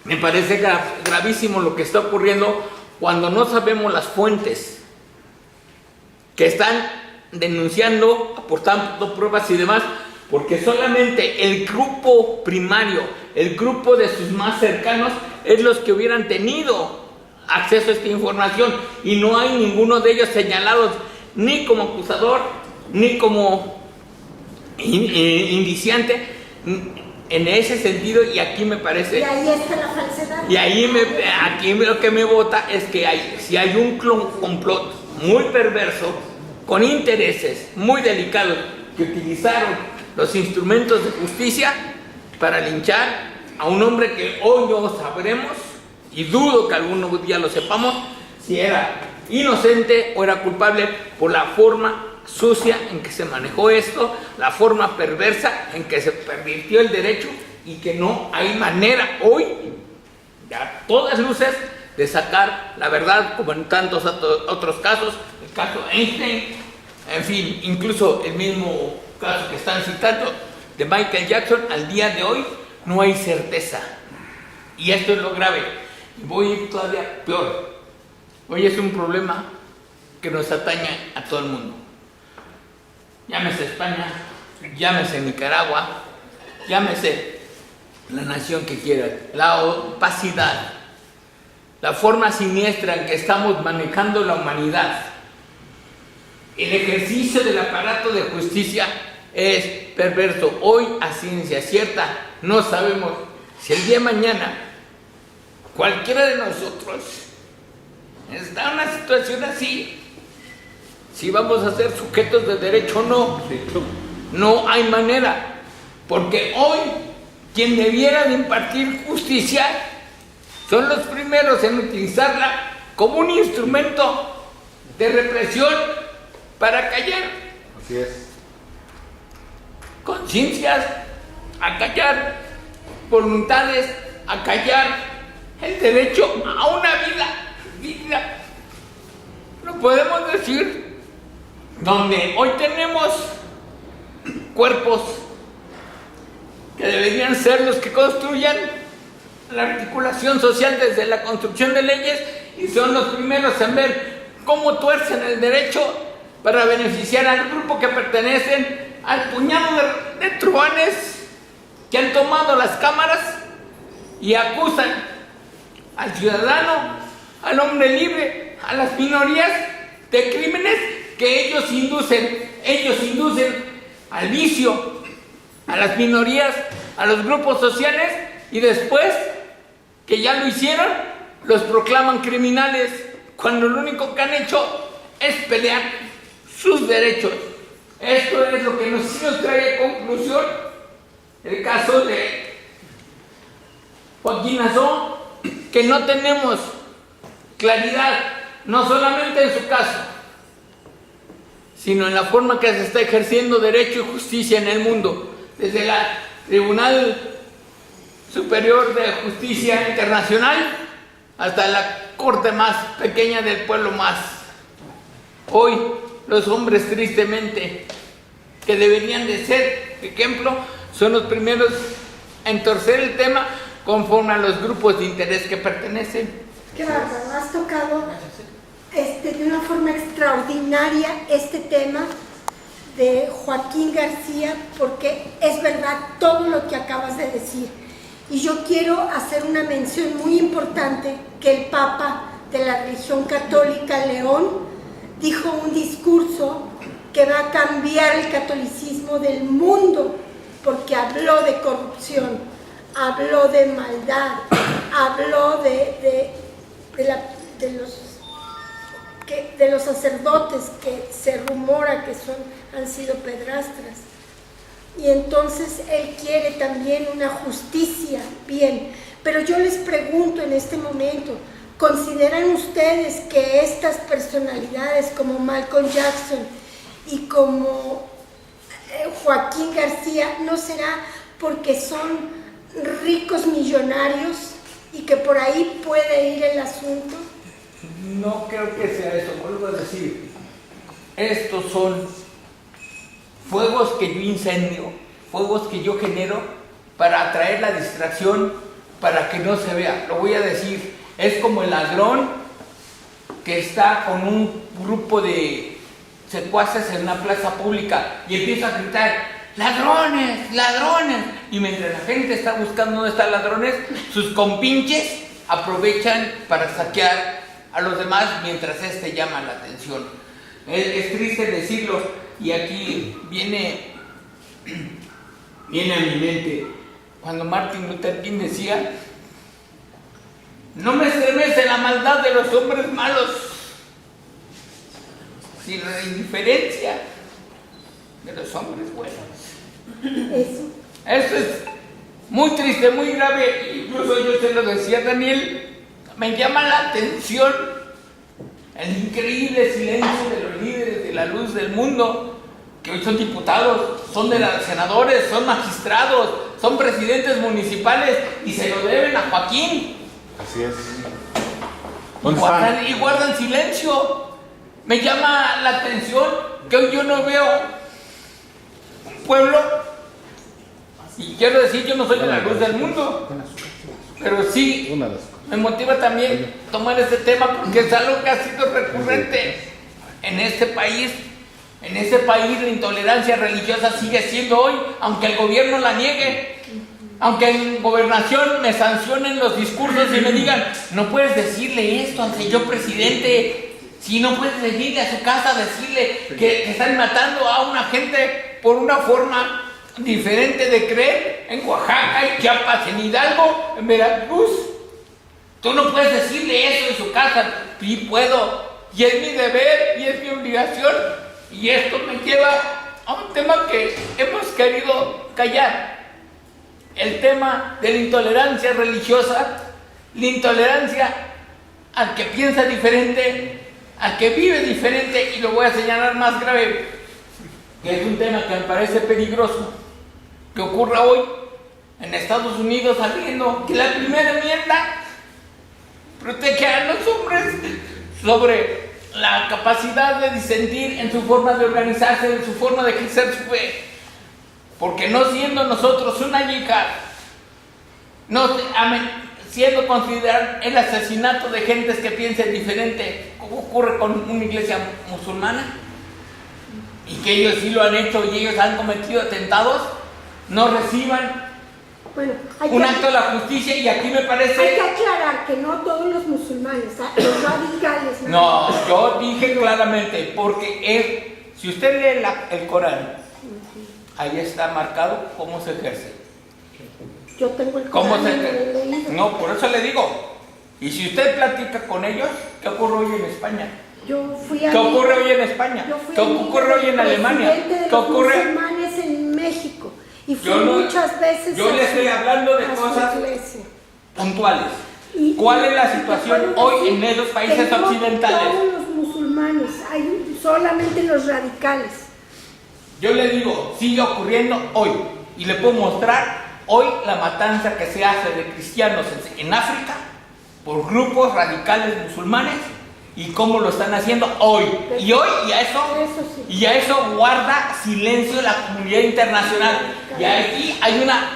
Me parece gravísimo lo que está ocurriendo cuando no sabemos las fuentes que están denunciando, aportando pruebas y demás, porque solamente el grupo primario, el grupo de sus más cercanos, es los que hubieran tenido acceso a esta información, y no hay ninguno de ellos señalados ni como acusador ni como indiciante en ese sentido. Y aquí me parece, Y ahí está la falsedad. y aquí lo que me bota es que si hay un complot muy perverso, con intereses muy delicados, que utilizaron los instrumentos de justicia para linchar a un hombre que hoy no sabremos, y dudo que algún día lo sepamos, si era inocente o era culpable, por la forma sucia en que se manejó esto, la forma perversa en que se pervirtió el derecho, y que no hay manera hoy, a todas luces, de sacar la verdad, como en tantos otros casos, el caso Einstein, en fin, incluso el mismo caso que están citando de Michael Jackson. Al día de hoy no hay certeza, y esto es lo grave. Y voy a ir todavía peor. Hoy es un problema que nos atañe a todo el mundo. Llámese España, llámese Nicaragua, llámese la nación que quiera. La opacidad, la forma siniestra en que estamos manejando la humanidad, el ejercicio del aparato de justicia es perverso. Hoy, a ciencia cierta, no sabemos si el día de mañana cualquiera de nosotros está en una situación así, si vamos a ser sujetos de derecho o no. No hay manera, porque hoy quien debiera de impartir justicia son los primeros en utilizarla como un instrumento de represión para callar Así es. conciencias, a callar voluntades, a callar el derecho a una vida digna. Lo podemos decir, donde hoy tenemos cuerpos que deberían ser los que construyan la articulación social desde la construcción de leyes, y son los primeros en ver cómo tuercen el derecho para beneficiar al grupo que pertenecen al puñado de truanes que han tomado las cámaras y acusan al ciudadano, al hombre libre, a las minorías de crímenes que ellos inducen al vicio, a las minorías, a los grupos sociales, y después que ya lo hicieron, los proclaman criminales, cuando lo único que han hecho es pelear sus derechos. Esto es lo que nos trae a conclusión el caso de Joaquín Azón, que no tenemos claridad, no solamente en su caso, sino en la forma que se está ejerciendo derecho y justicia en el mundo, desde el Tribunal Superior de Justicia Internacional hasta la corte más pequeña del pueblo más. Hoy los hombres, tristemente, que deberían de ser ejemplo, son los primeros en torcer el tema conforme a los grupos de interés que pertenecen. Qué bárbaro, has tocado de una forma extraordinaria este tema de Joaquín García, porque es verdad todo lo que acabas de decir. Y yo quiero hacer una mención muy importante, que el Papa de la religión católica, León, dijo un discurso que va a cambiar el catolicismo del mundo, porque habló de corrupción, habló de maldad, habló de los sacerdotes que se rumora que han sido pedrastras. Y entonces él quiere también una justicia, bien. Pero yo les pregunto en este momento, ¿consideran ustedes que estas personalidades como Michael Jackson y como Joaquín García no será porque son ricos millonarios y que por ahí puede ir el asunto? No creo que sea eso, vuelvo a decir, estos son fuegos que yo incendio, fuegos que yo genero para atraer la distracción, para que no se vea. Lo voy a decir, es como el ladrón que está con un grupo de secuaces en una plaza pública y empieza a gritar: ¡ladrones! ¡Ladrones! Y mientras la gente está buscando dónde están ladrones, sus compinches aprovechan para saquear a los demás mientras este llama la atención. Es triste decirlo, y aquí viene a mi mente cuando Martin Luther King decía: no me estremece la maldad de los hombres malos, sino la indiferencia de los hombres buenos. Eso es muy triste, muy grave. Incluso yo se lo decía a Daniel, me llama la atención el increíble silencio de los líderes de la luz del mundo, que hoy son diputados, son senadores, son magistrados, son presidentes municipales y se lo deben a Joaquín. Así es. Y guardan silencio. Me llama la atención que hoy yo no veo un pueblo, y quiero decir, yo no soy de la luz del mundo, pero sí me motiva también tomar este tema porque es algo que ha sido recurrente en este país. En este país la intolerancia religiosa sigue siendo hoy, aunque el gobierno la niegue, aunque en gobernación me sancionen los discursos y me digan: no puedes decirle esto al señor presidente, si no puedes venir a su casa a decirle que están matando a una gente por una forma diferente de creer, en Oaxaca, en Chiapas, en Hidalgo, en Veracruz. Tú no puedes decirle eso en su casa. Sí puedo, y es mi deber y es mi obligación. Y esto me lleva a un tema que hemos querido callar: el tema de la intolerancia religiosa, la intolerancia al que piensa diferente, al que vive diferente. Y lo voy a señalar más grave, que es un tema que me parece peligroso que ocurra hoy en Estados Unidos, sabiendo que la primera enmienda protege a los hombres sobre la capacidad de disentir en su forma de organizarse, en su forma de ejercer su fe. Porque no siendo nosotros una yihad, no siendo considerar el asesinato de gentes que piensen diferente, como ocurre con una iglesia musulmana, y que ellos sí lo han hecho y ellos han cometido atentados, no reciban un acto de la justicia. Y aquí me parece... Hay que aclarar que no todos los musulmanes, los radicales... No, yo dije claramente, porque si usted lee el Corán, ahí está marcado cómo se ejerce. Yo tengo el ¿Cómo Corán, se no lo he ejerce? leído. No, por eso le digo. Y si usted platica con ellos, ¿qué ocurre hoy en España? ¿Qué ocurre hoy en España? ¿Qué ocurre hoy en Alemania? ¿Qué ocurre? Musulmanes en México. Y fui Yo no- muchas veces Yo le estoy hablando de a su cosas iglesia. puntuales. Y- ¿Cuál es la y te situación puedo hoy decir en esos que países no occidentales? todos los musulmanes, hay solamente los radicales. Yo le digo, sigue ocurriendo hoy. Y le puedo mostrar hoy la matanza que se hace de cristianos en África por grupos radicales musulmanes y cómo lo están haciendo hoy. Y hoy, y a eso guarda silencio la comunidad internacional. Y aquí hay una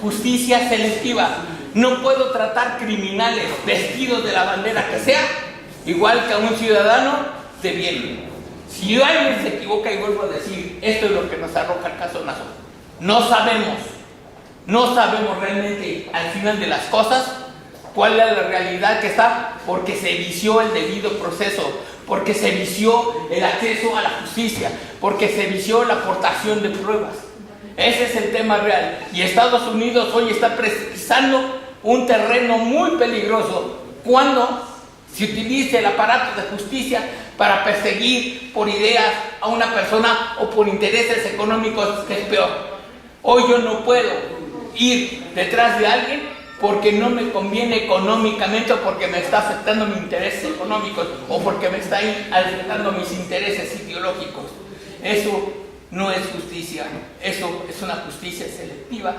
justicia selectiva. No puedo tratar criminales vestidos de la bandera que sea igual que a un ciudadano de bien. Si alguien se equivoca, y vuelvo a decir, esto es lo que nos arroja el caso Nazo. No sabemos realmente al final de las cosas cuál es la realidad que está, porque se vició el debido proceso, porque se vició el acceso a la justicia, porque se vició la aportación de pruebas. Ese es el tema real. Y Estados Unidos hoy está pisando un terreno muy peligroso cuando se utiliza el aparato de justicia para perseguir por ideas a una persona o por intereses económicos, que es peor. Hoy yo no puedo ir detrás de alguien porque no me conviene económicamente, o porque me está afectando mis intereses económicos, o porque me está afectando mis intereses ideológicos. Eso no es justicia, eso es una justicia selectiva,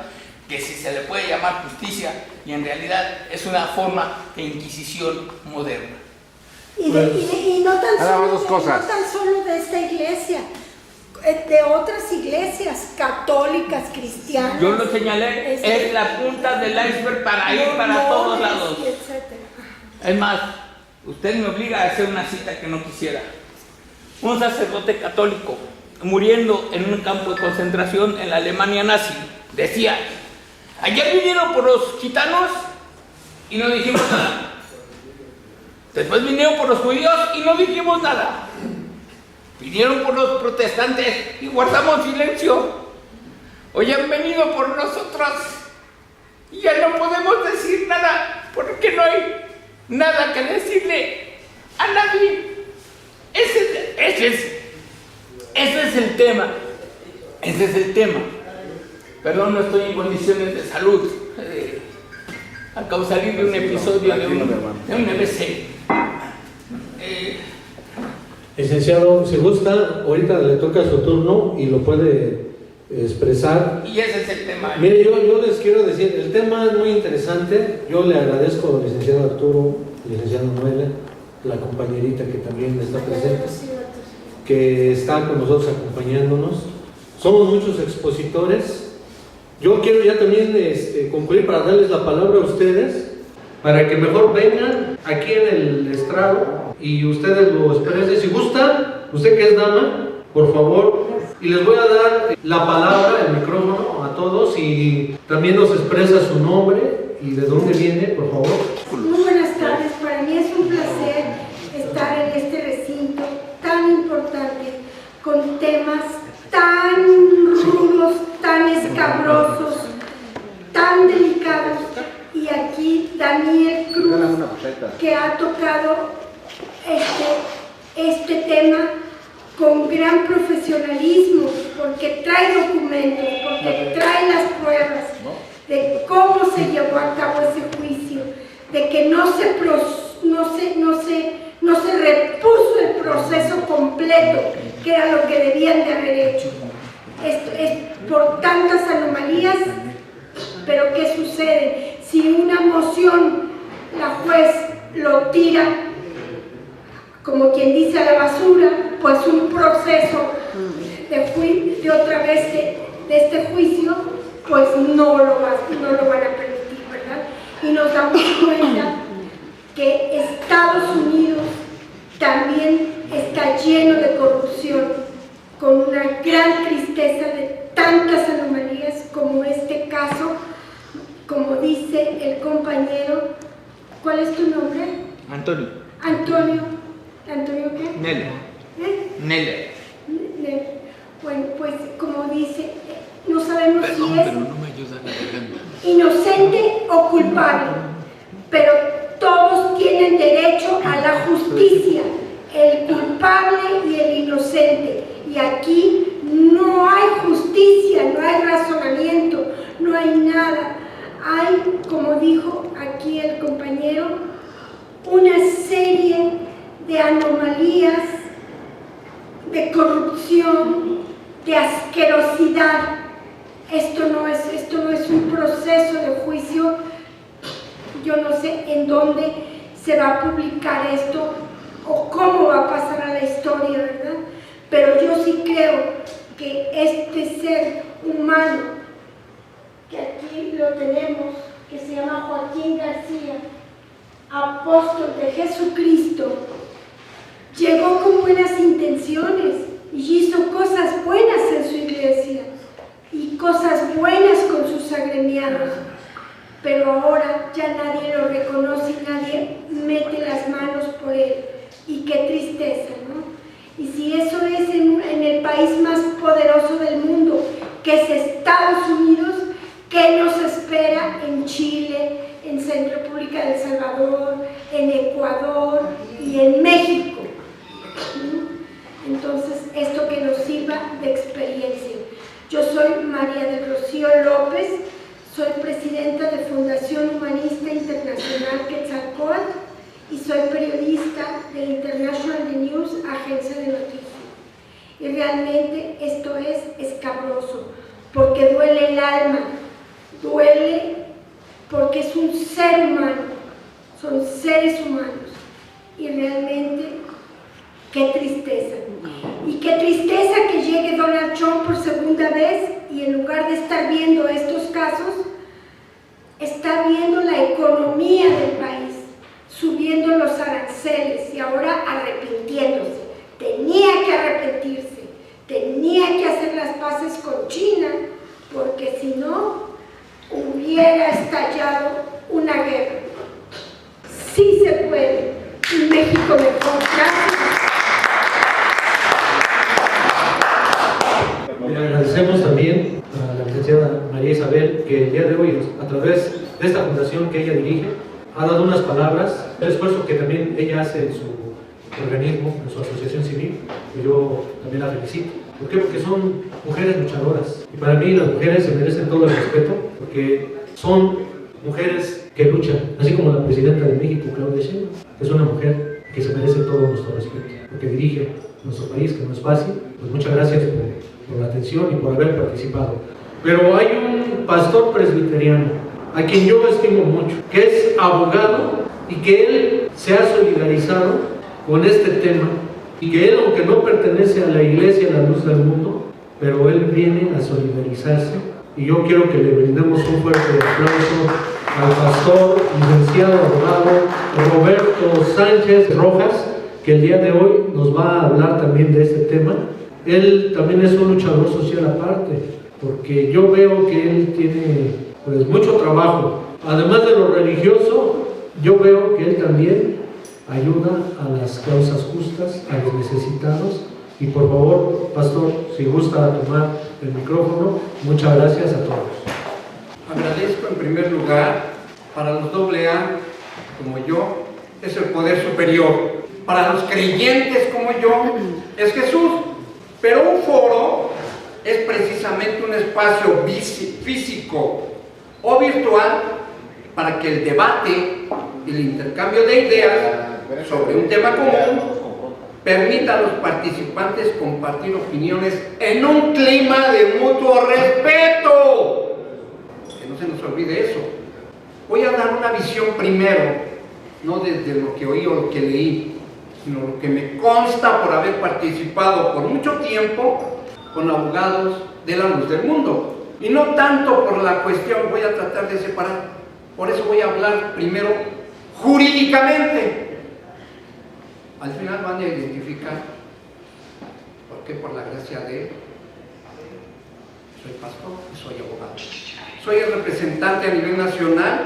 que si se le puede llamar justicia, y en realidad es una forma de inquisición moderna. Y no tan dos cosas. no tan solo de esta iglesia, de otras iglesias católicas, cristianas. Yo lo señalé, es la punta del iceberg para ir para todos lados. Etcétera. Es más, usted me obliga a hacer una cita que no quisiera. un sacerdote católico, muriendo en un campo de concentración en la Alemania nazi, decía: ayer vinieron por los gitanos y no dijimos nada. Después vinieron por los judíos y no dijimos nada. Vinieron por los protestantes y guardamos silencio. Hoy han venido por nosotros y ya no podemos decir nada porque no hay nada que decirle a nadie. Ese es el tema. Ese es el tema. Perdón, no estoy en condiciones de salud. Acabo de salir de un episodio de un EBC. Licenciado, si gusta, ahorita le toca su turno y lo puede expresar. Y ese es el tema. Mire, yo les quiero decir, el tema es muy interesante. Yo le agradezco al licenciado Arturo, al licenciado Noela, la compañerita que también está presente, que está con nosotros acompañándonos. Somos muchos expositores. Yo quiero ya también concluir para darles la palabra a ustedes, para que mejor vengan aquí en el estrado y ustedes lo expresen. Si gustan, usted que es dama, por favor, y les voy a dar la palabra, el micrófono a todos, y también nos expresa su nombre y de dónde viene, por favor. Muy buenas tardes, para mí es un placer estar en este recinto tan importante, con temas tan rudos, tan escabrosos, tan delicados, y aquí Daniel Cruz, que ha tocado este tema con gran profesionalismo, porque trae documentos, porque trae las pruebas de cómo se llevó a cabo ese juicio, de que no se repuso el proceso completo, que era lo que debían de haber hecho. Esto es por tantas anomalías, pero ¿qué sucede? Si una moción la juez lo tira, como quien dice, a la basura, pues un proceso de otra vez de este juicio, pues no lo van a permitir, ¿verdad? Y nos damos cuenta que Estados Unidos también está lleno de corrupción, con una gran tristeza de tantas anomalías como este caso, como dice el compañero. ¿Cuál es tu nombre? Antonio. ¿Antonio qué? Nele. Nele. Bueno, pues como dice, no sabemos Perdón, si es pero no me ayuda la garganta. inocente o culpable, pero todos tienen derecho a la justicia, el culpable y el inocente, y aquí no hay justicia, no hay razonamiento, no hay nada. Hay, como dijo aquí el compañero, una serie de anomalías, de corrupción, de asquerosidad. Esto no es un proceso de juicio. Yo no sé en dónde se va a publicar esto o cómo va a pasar a la historia, ¿verdad? Pero yo sí creo que este ser humano, que aquí lo tenemos, que se llama Joaquín García, apóstol de Jesucristo, llegó con buenas intenciones y hizo cosas buenas en su iglesia y cosas buenas con sus agremiados, pero ahora ya nadie lo reconoce y nadie mete las manos por él, y qué tristeza, ¿no? Y si eso es en el país más poderoso del mundo, que es Estados Unidos, ¿qué nos espera en Chile, en República del Salvador, en Ecuador y en México? Entonces, esto que nos sirva de experiencia. Yo soy María del Rocío López, soy presidenta de Fundación Humanista Internacional Quetzalcóatl y soy periodista de International News, agencia de noticias. Y realmente esto es escabroso, porque duele el alma, duele porque es un ser humano, son seres humanos, y realmente qué tristeza. Y qué tristeza que llegue Donald Trump por segunda vez y en lugar de estar viendo estos casos, está viendo la economía del país, subiendo los aranceles y ahora arrepintiéndose. Tenía que con China, porque si no, hubiera estallado una guerra. Sí se puede, y México mejor. Gracias. Le agradecemos también a la licenciada María Isabel que el día de hoy, a través de esta fundación que ella dirige, ha dado unas palabras, el esfuerzo que también ella hace en su organismo, en su asociación civil, que yo también la felicito. ¿Por qué? Porque son mujeres luchadoras. Y para mí las mujeres se merecen todo el respeto, porque son mujeres que luchan, así como la presidenta de México, Claudia Sheinbaum, es una mujer que se merece todo nuestro respeto, porque dirige nuestro país, que no es fácil. Pues muchas gracias por la atención y por haber participado. Pero hay un pastor presbiteriano a quien yo estimo mucho, que es abogado y que él se ha solidarizado con este tema y que él, aunque no pertenece a la iglesia La Luz del Mundo, pero él viene a solidarizarse, y yo quiero que le brindemos un fuerte aplauso al pastor licenciado abogado Roberto Sánchez Rojas, que el día de hoy nos va a hablar también de este tema. Él también es un luchador social aparte, porque yo veo que él tiene pues mucho trabajo. Además de lo religioso, yo veo que él también ayuda a las causas justas, a los necesitados. Y por favor, pastor, si gusta tomar el micrófono, muchas gracias a todos. Agradezco en primer lugar, para los AA como yo, es el poder superior. Para los creyentes como yo, es Jesús. Pero un foro es precisamente un espacio físico o virtual para que el debate y el intercambio de ideas sobre un tema común permita a los participantes compartir opiniones en un clima de mutuo respeto. Que no se nos olvide eso. Voy a dar una visión primero, no desde lo que oí o lo que leí, sino lo que me consta por haber participado por mucho tiempo con abogados de La Luz del Mundo. Y no tanto por la cuestión, voy a tratar de separar, por eso voy a hablar primero jurídicamente. Al final van a identificar por qué, por la gracia de él, soy pastor y soy abogado. Soy el representante a nivel nacional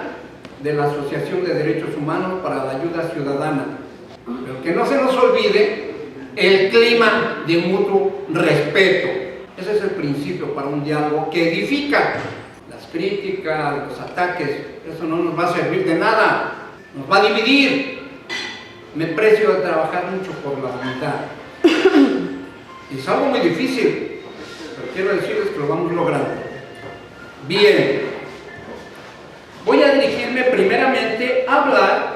de la Asociación de Derechos Humanos para la Ayuda Ciudadana. Pero que no se nos olvide el clima de mutuo respeto. Ese es el principio para un diálogo que edifica. Las críticas, los ataques, eso no nos va a servir de nada, nos va a dividir. Me precio de trabajar mucho por la unidad. Es algo muy difícil, pero quiero decirles que lo vamos logrando. Bien, voy a dirigirme primeramente a hablar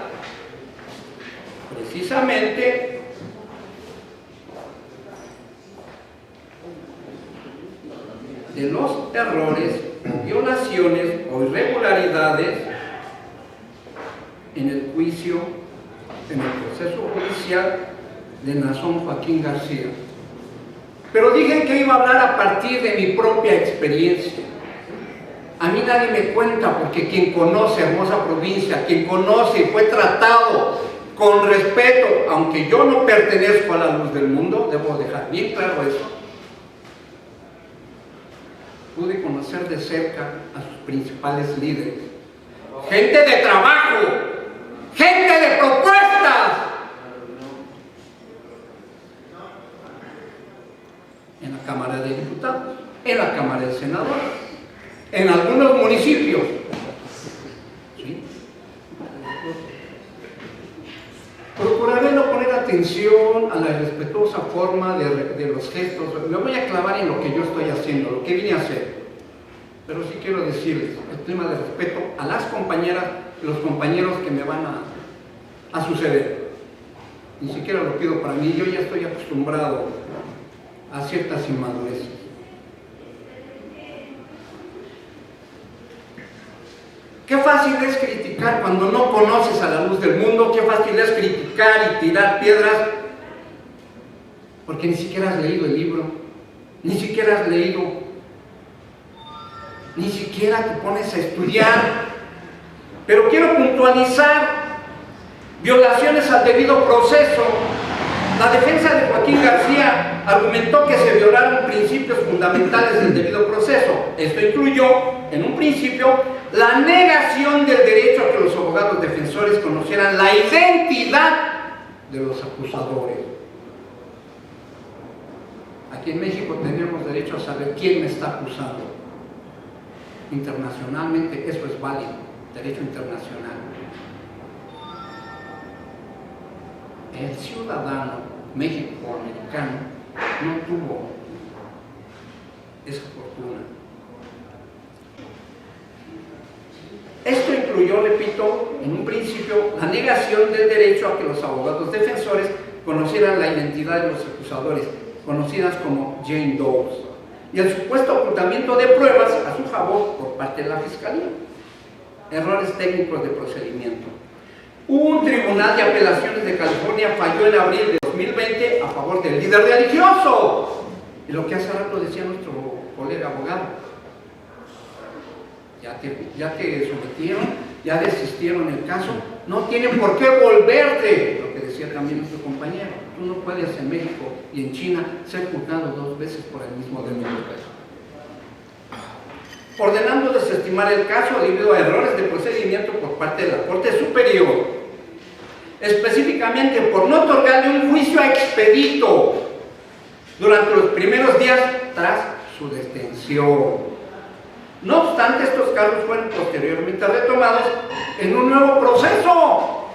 precisamente de los errores, violaciones o irregularidades en el juicio, en el proceso judicial de Nazón Joaquín García. Pero dije que iba a hablar a partir de mi propia experiencia. A mí nadie me cuenta, porque quien conoce hermosa provincia, quien conoce y fue tratado con respeto, aunque yo no pertenezco a La Luz del Mundo, debo dejar bien claro eso, pude conocer de cerca a sus principales líderes. Gente de trabajo, gente de propuestas. En la Cámara de Diputados, en la Cámara de Senadores, en algunos municipios. ¿Sí? Procuraré no poner atención a la respetuosa forma de los gestos. Me voy a clavar en lo que yo estoy haciendo, lo que vine a hacer. Pero sí quiero decirles el clima de respeto a las compañeras y los compañeros que me van a suceder. Ni siquiera lo pido para mí, yo ya estoy acostumbrado a ciertas inmadureces. Qué fácil es criticar cuando no conoces a La Luz del Mundo, qué fácil es criticar y tirar piedras, porque ni siquiera has leído el libro, ni siquiera has leído, ni siquiera te pones a estudiar. Pero quiero puntualizar violaciones al debido proceso La defensa de Joaquín García argumentó que se violaron principios fundamentales del debido proceso. Esto incluyó, en un principio, la negación del derecho a que los abogados defensores conocieran la identidad de los acusadores. Aquí en México tenemos derecho a saber quién me está acusando. Internacionalmente eso es válido, derecho internacional. El ciudadano mexicoamericano no tuvo esa fortuna. Esto incluyó, repito, en un principio, la negación del derecho a que los abogados defensores conocieran la identidad de los acusadores, conocidas como Jane Does, y el supuesto ocultamiento de pruebas a su favor por parte de la Fiscalía. Errores técnicos de procedimiento. Un tribunal de apelaciones de California falló en abril de 2020 a favor del líder religioso. Y lo que hace rato decía nuestro colega abogado. Ya te sometieron, ya desistieron el caso, no tienen por qué volverte. Lo que decía también nuestro compañero. Tú no puedes en México y en China ser juzgado 2 veces por el mismo delito. Ordenando desestimar el caso debido a errores de procedimiento por parte de la Corte Superior, específicamente por no otorgarle un juicio expedito durante los primeros días tras su detención. No obstante, estos cargos fueron posteriormente retomados en un nuevo proceso.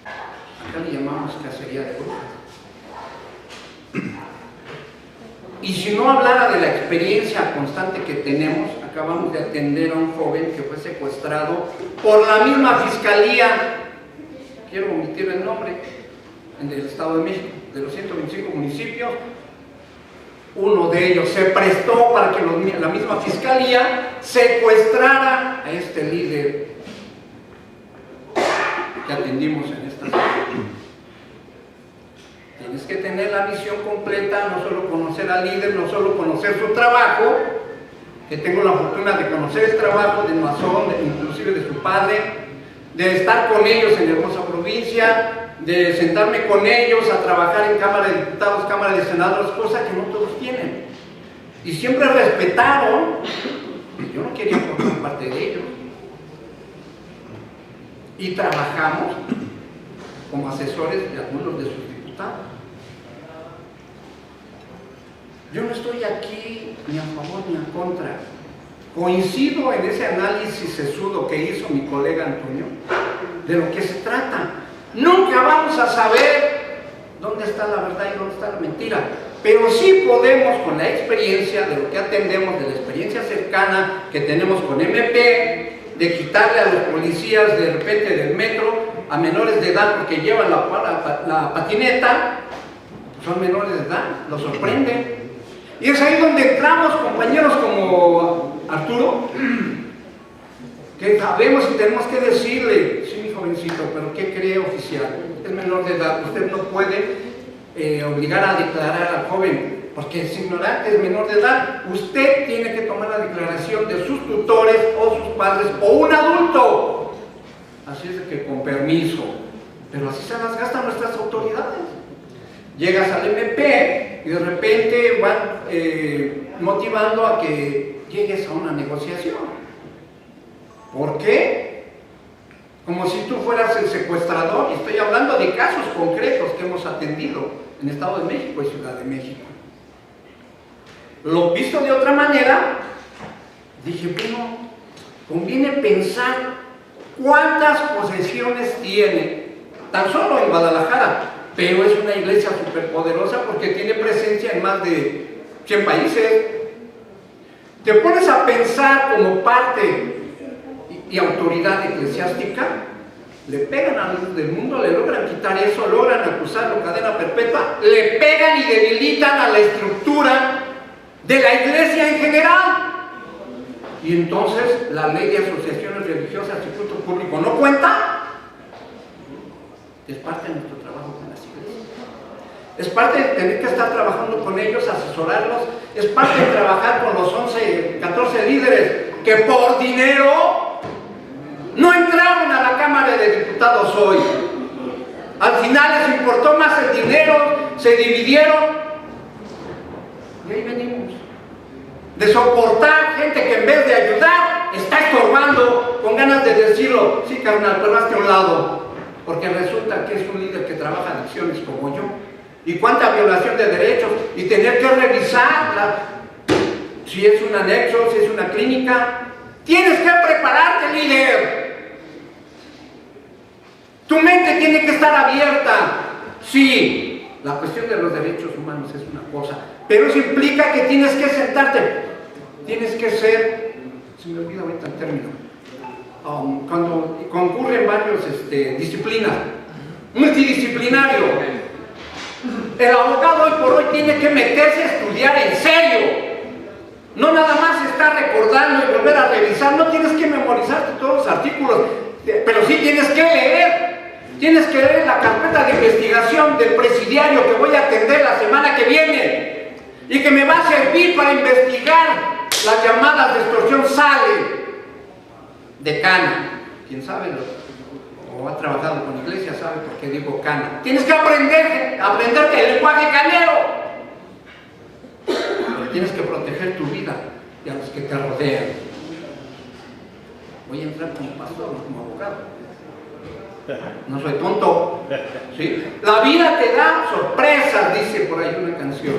Acá le llamamos cacería de brujas. Y si no hablara de la experiencia constante que tenemos, acabamos de atender a un joven que fue secuestrado por la misma Fiscalía, quiero omitir el nombre, del Estado de México, de los 125 municipios. Uno de ellos se prestó para que la misma Fiscalía secuestrara a este líder que atendimos en esta sesión. Tienes que tener la visión completa, no solo conocer al líder, no solo conocer su trabajo, que tengo la fortuna de conocer el trabajo del masón, inclusive de su padre, de estar con ellos en la hermosa provincia, de sentarme con ellos a trabajar en Cámara de Diputados, Cámara de Senadores, cosa que no todos tienen. Y siempre respetaron, yo no quería formar parte de ellos. Y trabajamos como asesores de algunos de sus diputados. Yo no estoy aquí ni a favor ni a contra. Coincido en ese análisis sesudo que hizo mi colega Antonio, de lo que se trata. Nunca vamos a saber dónde está la verdad y dónde está la mentira, pero sí podemos, con la experiencia de lo que atendemos, de la experiencia cercana que tenemos con MP, de quitarle a los policías de repente del metro a menores de edad porque llevan la patineta, son menores de edad, los sorprende. Y es ahí donde entramos compañeros como Arturo, que sabemos y tenemos que decirle, sí mi jovencito, pero ¿qué cree oficial? Es menor de edad, usted no puede obligar a declarar al joven, porque es ignorante, es menor de edad. Usted tiene que tomar la declaración de sus tutores o sus padres o un adulto. Así es de que con permiso, pero así se las gastan nuestras autoridades. Llegas al MP y de repente van motivando a que llegues a una negociación. ¿Por qué? Como si tú fueras el secuestrador. Y estoy hablando de casos concretos que hemos atendido en Estado de México y Ciudad de México. Lo visto de otra manera, dije, bueno, conviene pensar cuántas posesiones tiene, tan solo en Guadalajara, pero es una iglesia superpoderosa porque tiene presencia en más de 100 países. Te pones a pensar como parte y autoridad eclesiástica, le pegan a los del mundo, le logran quitar eso, logran acusarlo cadena perpetua, le pegan y debilitan a la estructura de la iglesia en general. Y entonces la ley de asociaciones religiosas y culto público no cuenta. Es parte de nuestro trabajo con las iglesias. Es parte de tener que estar trabajando con ellos, asesorarlos. Es parte de trabajar con los 14 líderes que por dinero no entraron a la Cámara de Diputados hoy. Al final les importó más el dinero, se dividieron. Y ahí venimos. De soportar gente que en vez de ayudar, está estorbando, con ganas de decirlo, sí carnal, pero hazte a un lado. Porque resulta que es un líder que trabaja en acciones como yo. Y cuánta violación de derechos, y tener que revisarla. Si es un anexo, si es una clínica, tienes que prepararte, líder. Tu mente tiene que estar abierta. Sí, la cuestión de los derechos humanos es una cosa, pero eso implica que tienes que sentarte. Tienes que ser, se me olvida ahorita el término, cuando concurren varios disciplinas, multidisciplinario. El abogado hoy por hoy tiene que meterse a estudiar en serio. No nada más estar recordando y volver a revisar. No tienes que memorizarte todos los artículos, pero sí tienes que leer. Tienes que leer la carpeta de investigación del presidiario que voy a atender la semana que viene y que me va a servir para investigar las llamadas de extorsión. Sale de cana. ¿Quién sabe? O ha trabajado con iglesia, sabe por qué digo cana. Tienes que aprenderte el lenguaje canero. Pero tienes que proteger tu vida y a los que te rodean. Voy a entrar como pastor, no como abogado. No soy tonto, ¿sí? La vida te da sorpresas, dice por ahí una canción.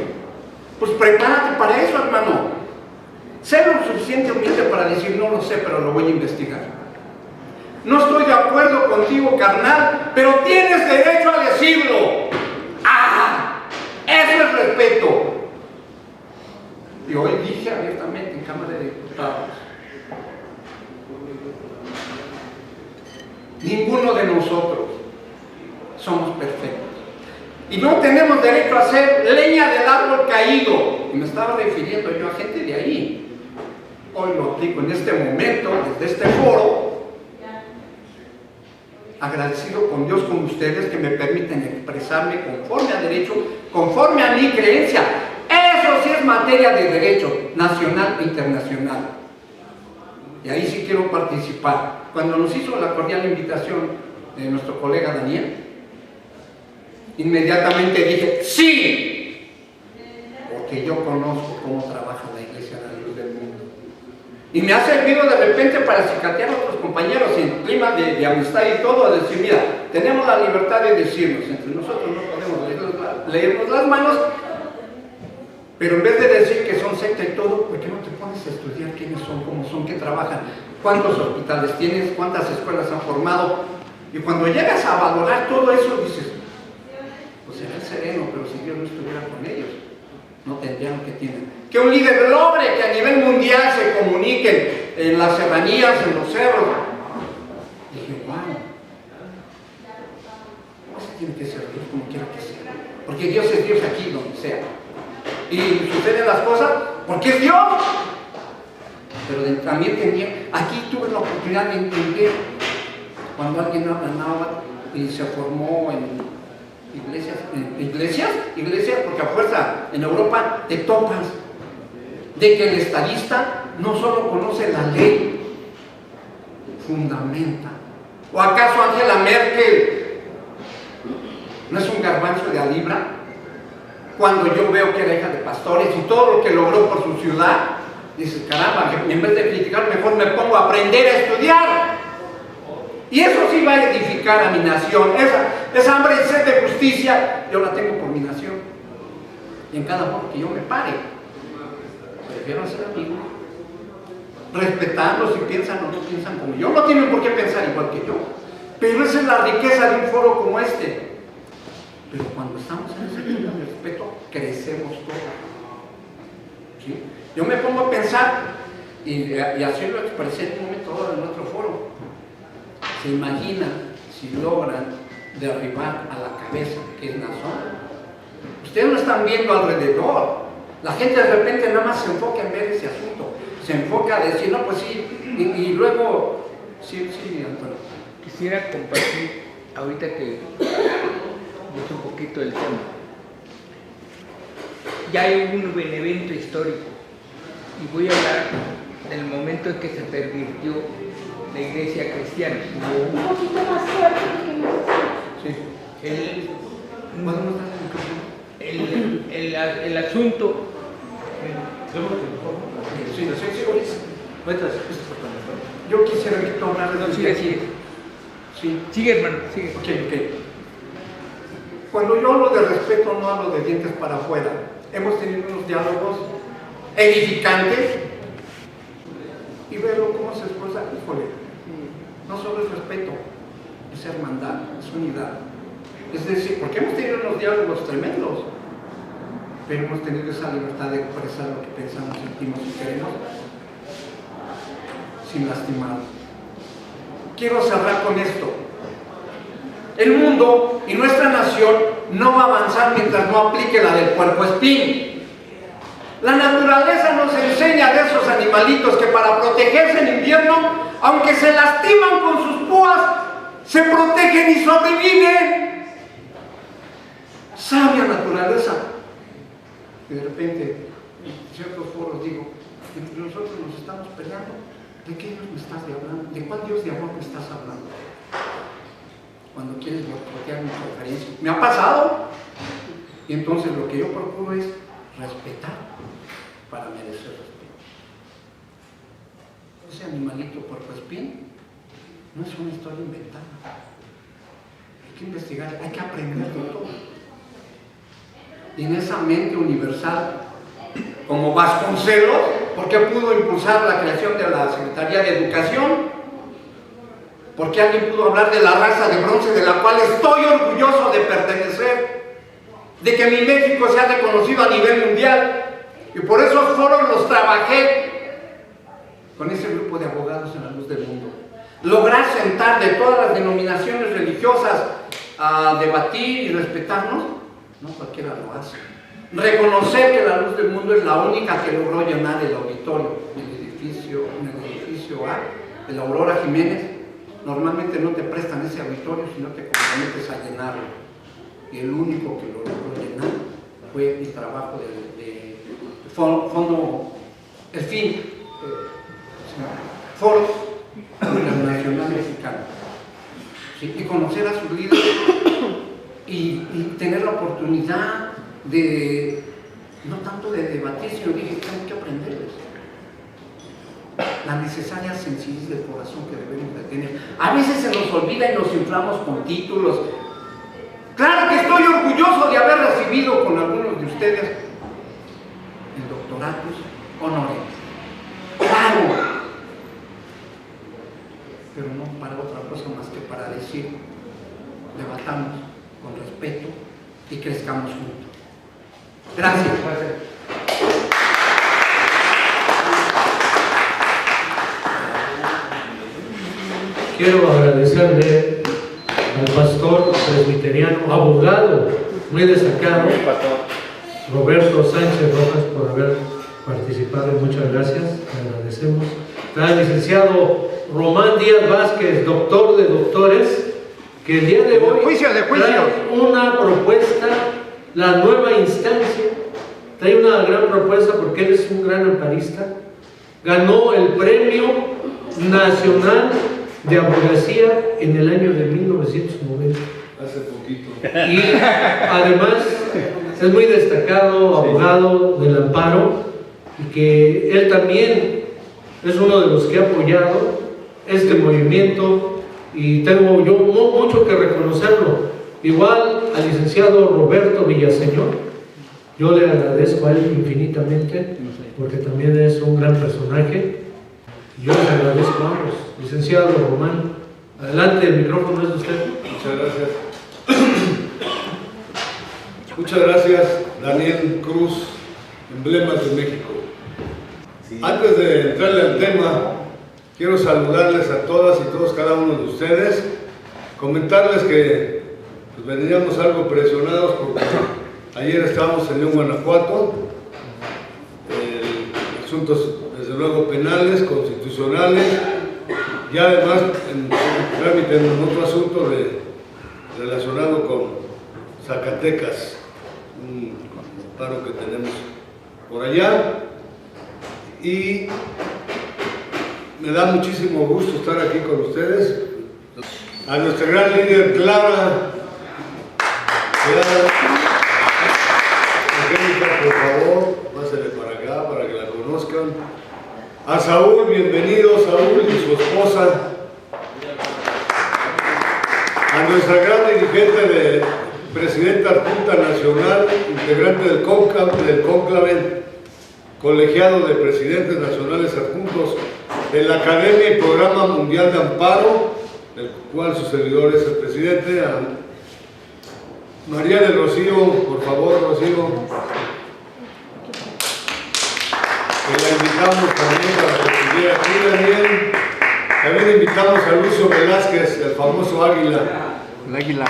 Pues prepárate para eso, hermano. Sé lo suficiente humilde para decir, no lo sé, pero lo voy a investigar. No estoy de acuerdo contigo, carnal, pero tienes derecho a decirlo. ¡Ah! Eso es respeto. Y hoy dije abiertamente en Cámara de Diputados, ninguno de nosotros somos perfectos. Y no tenemos derecho a ser leña del árbol caído. Y me estaba refiriendo yo a gente de ahí. Hoy lo aplico en este momento, desde este foro, agradecido con Dios, con ustedes, que me permiten expresarme conforme a derecho, conforme a mi creencia. Eso sí es materia de derecho nacional e internacional. Y ahí sí quiero participar. Cuando nos hizo la cordial invitación de nuestro colega Daniel, inmediatamente dije, ¡sí! Porque yo conozco cómo trabaja la Iglesia de la Luz del Mundo. Y me ha servido de repente para cicatear a otros compañeros en clima de amistad y todo, a decir, mira, tenemos la libertad de decirnos, entre nosotros no podemos leernos las manos, pero en vez de decir que son secta y todo, ¿por qué no te pones a estudiar quiénes son, cómo son, qué trabajan, cuántos hospitales tienes, cuántas escuelas han formado? Y cuando llegas a valorar todo eso, dices, pues será sereno, pero si Dios no estuviera con ellos, no tendrían lo que tienen. Que un líder logre que a nivel mundial se comuniquen en las serranías, en los cerros. Dije, wow, eso tiene que ser Dios como quiera que sea. Porque Dios es Dios aquí, donde sea. Y suceden las cosas porque es Dios. Pero también aquí tuve la oportunidad de entender cuando alguien habla náhuatl y se formó en iglesias, porque a fuerza en Europa te topas de que el estadista no solo conoce la ley, fundamenta. ¿O acaso Angela Merkel no es un garbanzo de a libra? Cuando yo veo que era hija de pastores y todo lo que logró por su ciudad, dices, caramba, en vez de criticar, mejor me pongo a aprender a estudiar. Y eso sí va a edificar a mi nación. Esa hambre y sed de justicia, yo la tengo por mi nación. Y en cada modo que yo me pare, prefiero ser amigo, respetando si piensan o no piensan como yo. No tienen por qué pensar igual que yo. Pero esa es la riqueza de un foro como este. Pero cuando estamos en ese clima de respeto, crecemos todos. ¿Sí? Yo me pongo a pensar, y así lo expresé en un momento dado en otro foro. ¿Se imaginan si logran derribar a la cabeza que es Nazón? Ustedes lo están viendo alrededor. La gente de repente nada más se enfoca en ver ese asunto. Se enfoca a decir, no, pues sí, y luego, sí, Antonio. Quisiera compartir, ahorita que es un poquito del tema. Ya hay un evento histórico y voy a hablar del momento en que se pervirtió la iglesia cristiana. Un poquito más fuerte que Sí. ¿Podemos darle el micrófono? el asunto. Sí. Yo quisiera que tú hablaras de Sigue. Sí. Sigue, hermano, sigue. Ok. Cuando yo hablo de respeto, no hablo de dientes para afuera. Hemos tenido unos diálogos edificantes y verlo cómo se esfuerza. Híjole, no solo es respeto, es hermandad, es unidad. Es decir, porque hemos tenido unos diálogos tremendos, pero hemos tenido esa libertad de expresar lo que pensamos, sentimos y queremos sin lastimar. Quiero cerrar con esto. El mundo y nuestra nación no va a avanzar mientras no aplique la del puercoespín. La naturaleza nos enseña de esos animalitos que para protegerse en invierno, aunque se lastiman con sus púas, se protegen y sobreviven. Sabia naturaleza. Y de repente, en ciertos foros digo, entre nosotros nos estamos peleando. ¿De qué Dios me estás hablando? ¿De cuál Dios de amor me estás hablando? Cuando quieres bloquear mi preferencia. Me ha pasado. Y entonces lo que yo procuro es respetar para merecer respeto. Ese animalito puercoespín no es una historia inventada. Hay que investigar, hay que aprender de todo. Y en esa mente universal, como Vasconcelos, porque pudo impulsar la creación de la Secretaría de Educación, porque alguien pudo hablar de la raza de bronce de la cual estoy orgulloso de pertenecer, de que mi México sea reconocido a nivel mundial, y por esos foros los trabajé con ese grupo de abogados en la luz del mundo. Lograr sentar de todas las denominaciones religiosas a debatir y respetarnos, no cualquiera lo hace. Reconocer que la luz del mundo es la única que logró llenar el auditorio en el edificio A, de la Aurora Jiménez. Normalmente no te prestan ese auditorio si no te comprometes a llenarlo. Y el único que lo logró llenar fue el trabajo de Fondo, el fin, Foro Internacional Mexicano. ¿Sí? Y conocer a sus líderes y tener la oportunidad de, no tanto de debatir, sino de que tenemos que aprenderles la necesaria sencillez del corazón que debemos de tener. A veces se nos olvida y nos inflamos con títulos. Claro que estoy orgulloso de haber recibido con algunos de ustedes el doctoratus honoris. Claro, pero no para otra cosa más que para decir, debatamos con respeto y crezcamos juntos. Gracias. Quiero agradecerle al pastor presbiteriano, abogado muy destacado, Roberto Sánchez Rojas, por haber participado. Muchas gracias, le agradecemos. Al licenciado Román Díaz Vázquez, doctor de doctores, que el día de hoy trae una propuesta, la nueva instancia, trae una gran propuesta porque él es un gran amparista, ganó el Premio Nacional de Abogacía en el año de 1990. Hace poquito. Y además es muy destacado abogado del amparo, y que él también es uno de los que ha apoyado este movimiento, y tengo yo mucho que reconocerlo. Igual al licenciado Roberto Villaseñor, yo le agradezco a él infinitamente, porque también es un gran personaje. Yo les agradezco a ambos. Licenciado Román, adelante, el micrófono es de usted. Muchas gracias. Muchas gracias, Daniel Cruz, Emblemas de México. Sí. Antes de entrarle al tema, quiero saludarles a todas y todos, cada uno de ustedes, comentarles que pues, veníamos algo presionados porque ayer estábamos en León, Guanajuato, asuntos desde luego penales, constitucionales, y además en trámite en otro asunto relacionado con Zacatecas, un paro que tenemos por allá, y me da muchísimo gusto estar aquí con ustedes. A nuestra gran líder Clara, felicidades. Angélica, por favor, pásale para acá para que la conozcan. A Saúl, bienvenido Saúl y su esposa. A nuestra gran dirigente presidenta adjunta nacional, integrante del cónclave colegiado de presidentes nacionales adjuntos de la Academia y Programa Mundial de Amparo, del cual su servidor es el presidente, a María del Rocío, por favor, Rocío, que la invitamos también para que estuviera aquí, Daniel. También invitamos a Lucio Velázquez, el famoso Águila. El águila.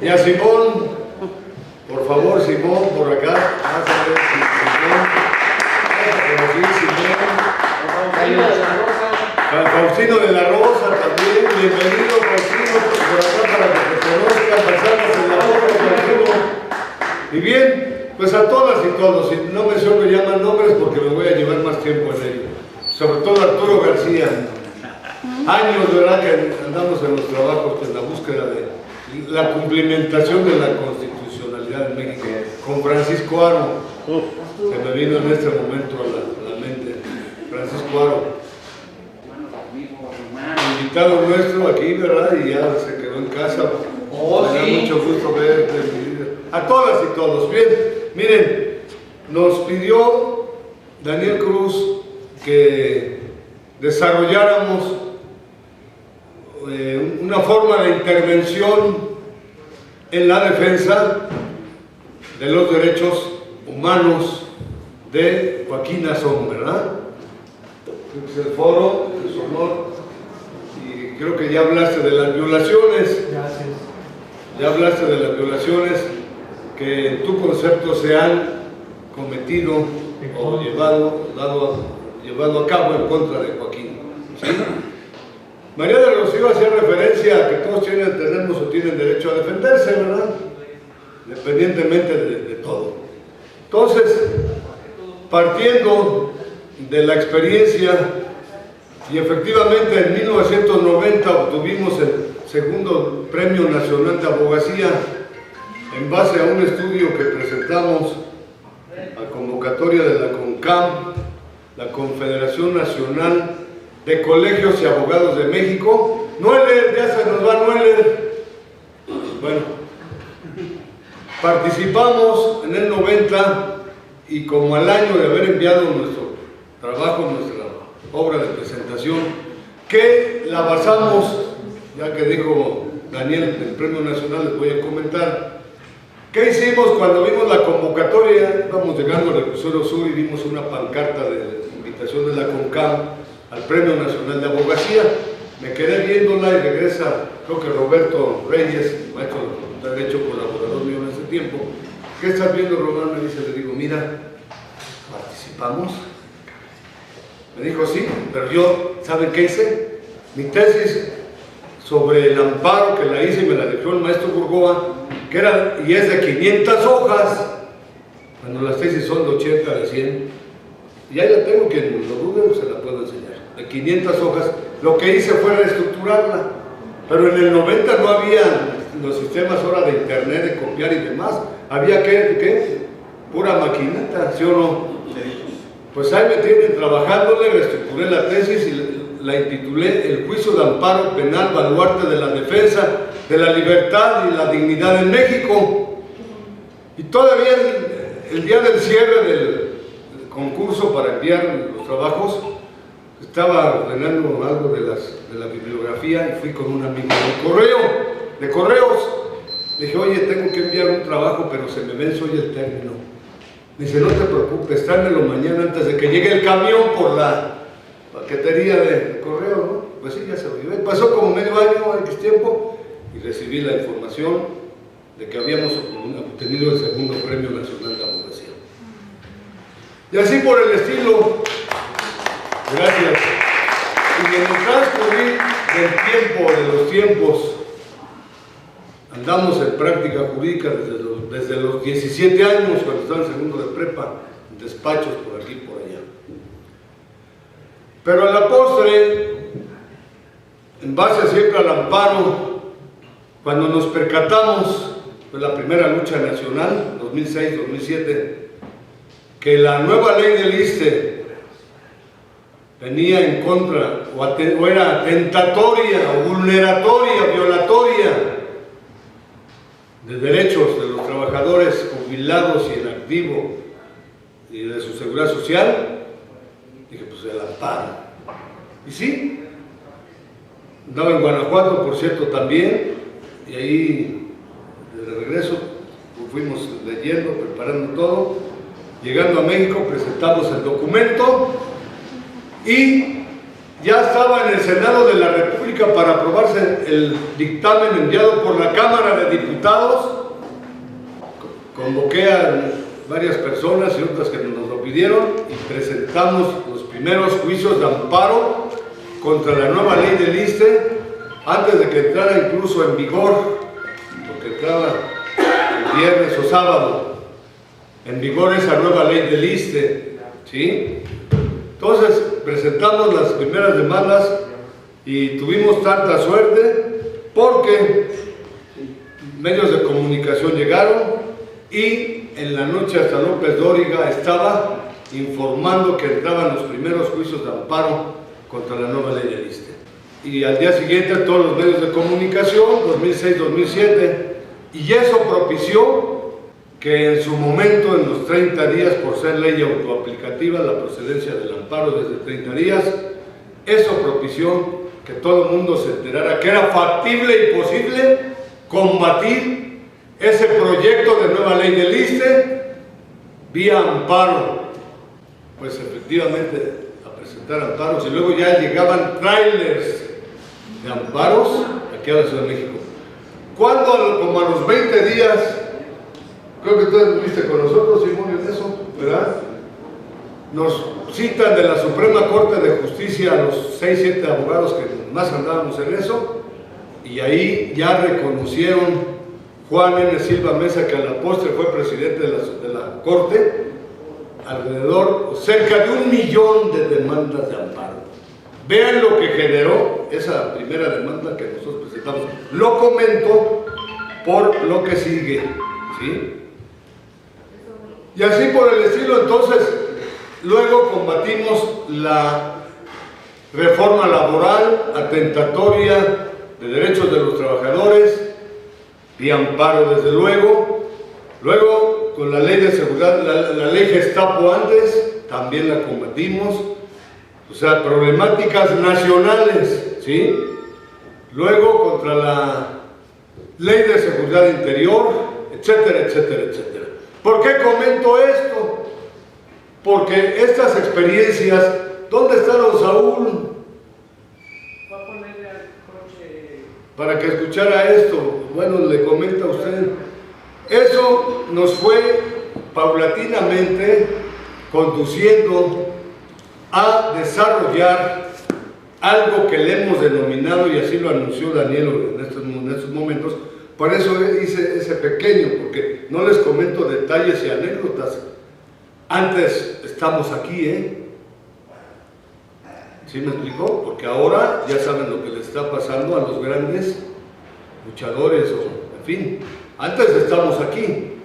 Y a Simón, por favor, Simón, por acá. Vas a ver Simón. Por aquí, Simón. Faustino de la Rosa también. Bienvenido, Faustino, por acá para que te conozcan. Pasamos en la boca, Faustino. Y bien, pues a todas y todos. Y no menciono ya más nombres porque me voy a llevar más tiempo en ello. Sobre todo Arturo García. Años, ¿verdad?, que andamos en los trabajos en la búsqueda de la cumplimentación de la constitucionalidad de México. Con Francisco Aro, se me vino en este momento a la mente. Francisco Aro, invitado nuestro aquí, ¿verdad? Y ya se quedó en casa. Me da mucho gusto verte. A todas y todos. Bien, miren, nos pidió Daniel Cruz que desarrolláramos una forma de intervención en la defensa de los derechos humanos de Joaquín Azón, ¿verdad? Es el foro, es honor, y creo que ya hablaste de las violaciones. Gracias. Ya hablaste de las violaciones que en tu concepto se han cometido o llevado a cabo en contra de Joaquín. ¿Sí? María del Rocío hacía referencia a que todos tenemos o tienen derecho a defenderse, ¿verdad? Independientemente de todo. Entonces, partiendo de la experiencia, y efectivamente en 1990 obtuvimos el segundo Premio Nacional de Abogacía en base a un estudio que presentamos a convocatoria de la CONCAM, la Confederación Nacional de Colegios y Abogados de México. Noeler, ya se nos va Noeler. Bueno, participamos en el 90 y como al año de haber enviado nuestro trabajo, nuestra obra de presentación, que la basamos, ya que dijo Daniel del Premio Nacional, les voy a comentar. ¿Qué hicimos cuando vimos la convocatoria? Íbamos llegando al Reclusorio Sur y vimos una pancarta de invitación de la CONCAM al Premio Nacional de Abogacía. Me quedé viéndola y regresa, creo que Roberto Reyes, maestro de Derecho, colaborador mío en ese tiempo. ¿Qué estás viendo, Román? Me dice, le digo, mira, ¿participamos? Me dijo, sí, pero yo, ¿saben qué hice? Mi tesis sobre el amparo, que la hice y me la dejó el maestro Burgoa, que era, y es de 500 hojas, cuando las tesis son de 80, de 100, y ahí la tengo, quien lo dude se la puedo enseñar, de 500 hojas. Lo que hice fue reestructurarla, pero en el 90 no había los sistemas ahora de internet, de copiar y demás, había que pura maquinita, ¿sí o no? Pues ahí me tienen trabajándole, reestructuré la tesis y la intitulé El juicio de amparo penal baluarte de la defensa de la libertad y la dignidad en México. Y todavía el día del cierre del concurso para enviar los trabajos, estaba ordenando algo de la bibliografía y fui con un amigo de correos. Le dije, oye, tengo que enviar un trabajo, pero se me vence hoy el término. Me dice, no te preocupes, tráemelo mañana antes de que llegue el camión por la paquetería de correo, ¿no? Pues sí, ya se lo llevé. Pasó como medio año, X tiempo, y recibí la información de que habíamos obtenido el segundo Premio Nacional de Abogacía. Y así por el estilo. Gracias. Y en el transcurrir del tiempo, de los tiempos, andamos en práctica jurídica desde los 17 años, cuando estaba en segundo de prepa, en despachos por aquí y por allá. Pero a la postre, en base siempre al amparo, cuando nos percatamos de la primera lucha nacional, 2006-2007, que la nueva ley del ISSSTE venía en contra, o era tentatoria, o vulneratoria, violatoria de derechos de los trabajadores jubilados y en activo y de su seguridad social, dije, pues el amparo. Y sí, andaba en Guanajuato, por cierto, también, y ahí de regreso fuimos leyendo, preparando todo. Llegando a México presentamos el documento y ya estaba en el Senado de la República para aprobarse el dictamen enviado por la Cámara de Diputados. Convoqué a varias personas y otras que nos lo pidieron y presentamos los primeros juicios de amparo contra la nueva ley del ISSSTE antes de que entrara incluso en vigor, porque entraba el viernes o sábado en vigor esa nueva ley del ISSSTE, ¿sí? Entonces presentamos las primeras demandas y tuvimos tanta suerte porque medios de comunicación llegaron y en la noche hasta López Dóriga estaba informando que entraban los primeros juicios de amparo contra la nueva ley del ISSSTE. Y al día siguiente todos los medios de comunicación, 2006-2007, y eso propició que en su momento, en los 30 días, por ser ley autoaplicativa, la procedencia del amparo desde 30 días, eso propició que todo el mundo se enterara que era factible y posible combatir ese proyecto de nueva ley del ISSSTE vía amparo. Pues efectivamente, a presentar amparos, y luego ya llegaban trailers de amparos aquí a la Ciudad de México. Cuando, como a los 20 días, creo que tú estuviste con nosotros, Simón, en eso, ¿verdad? Nos citan de la Suprema Corte de Justicia a los 6-7 abogados que más andábamos en eso, y ahí ya reconocieron Juan N. Silva Mesa, que a la postre fue presidente de la Corte, alrededor, cerca de 1 millón de demandas de amparo. Vean lo que generó esa primera demanda que nosotros presentamos. Lo comento por lo que sigue, ¿sí? Y así por el estilo. Entonces, luego combatimos la reforma laboral atentatoria de derechos de los trabajadores y amparo, desde luego. Luego, con la ley de seguridad, la ley Gestapo antes, también la combatimos. O sea, problemáticas nacionales, ¿sí? Luego, contra la ley de seguridad interior, etcétera, etcétera, etcétera. ¿Por qué comento esto? Porque estas experiencias, ¿dónde está don Saúl? Va a ponerle al coche. Para que escuchara esto. Bueno, le comenta a usted. Eso nos fue paulatinamente conduciendo a desarrollar algo que le hemos denominado, y así lo anunció Daniel en estos momentos. Por eso hice ese pequeño, porque no les comento detalles y anécdotas. Antes estamos aquí, ¿sí me explicó? Porque ahora ya saben lo que le está pasando a los grandes luchadores, o en fin. Antes estamos aquí,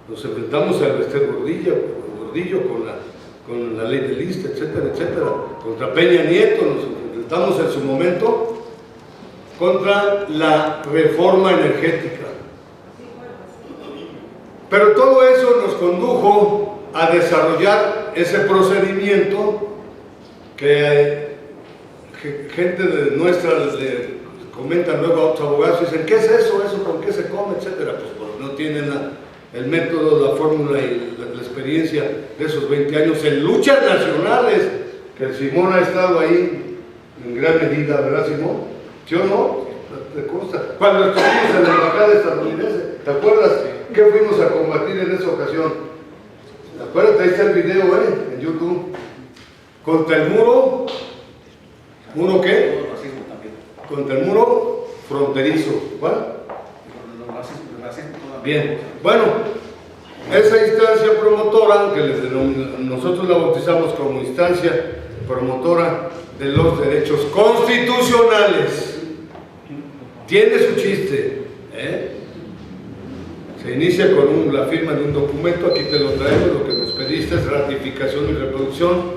nos enfrentamos al Bester Gordillo con la ley del ISSSTE, etcétera, etcétera. Contra Peña Nieto nos enfrentamos en su momento contra la reforma energética. Pero todo eso nos condujo a desarrollar ese procedimiento que gente de nuestra le comentan luego a otros abogados y dicen, ¿qué es eso? ¿Eso con qué se come? Etcétera. Pues porque no tienen el método, la fórmula y la experiencia de esos 20 años en luchas nacionales, que Simón ha estado ahí en gran medida, ¿verdad, Simón? ¿Sí o no? ¿Te consta? Cuando estuvimos en la embajada estadounidense, ¿te acuerdas qué fuimos a combatir en esa ocasión? Acuérdate, ahí está el video, en YouTube. Contra el muro. ¿Muro qué? Contra el muro fronterizo. ¿Cuál? Bien. Bueno, esa instancia promotora, que nosotros la bautizamos como instancia promotora de los derechos constitucionales. tiene su chiste, Se inicia con la firma de un documento, aquí te lo traigo, lo que nos pediste es ratificación y reproducción.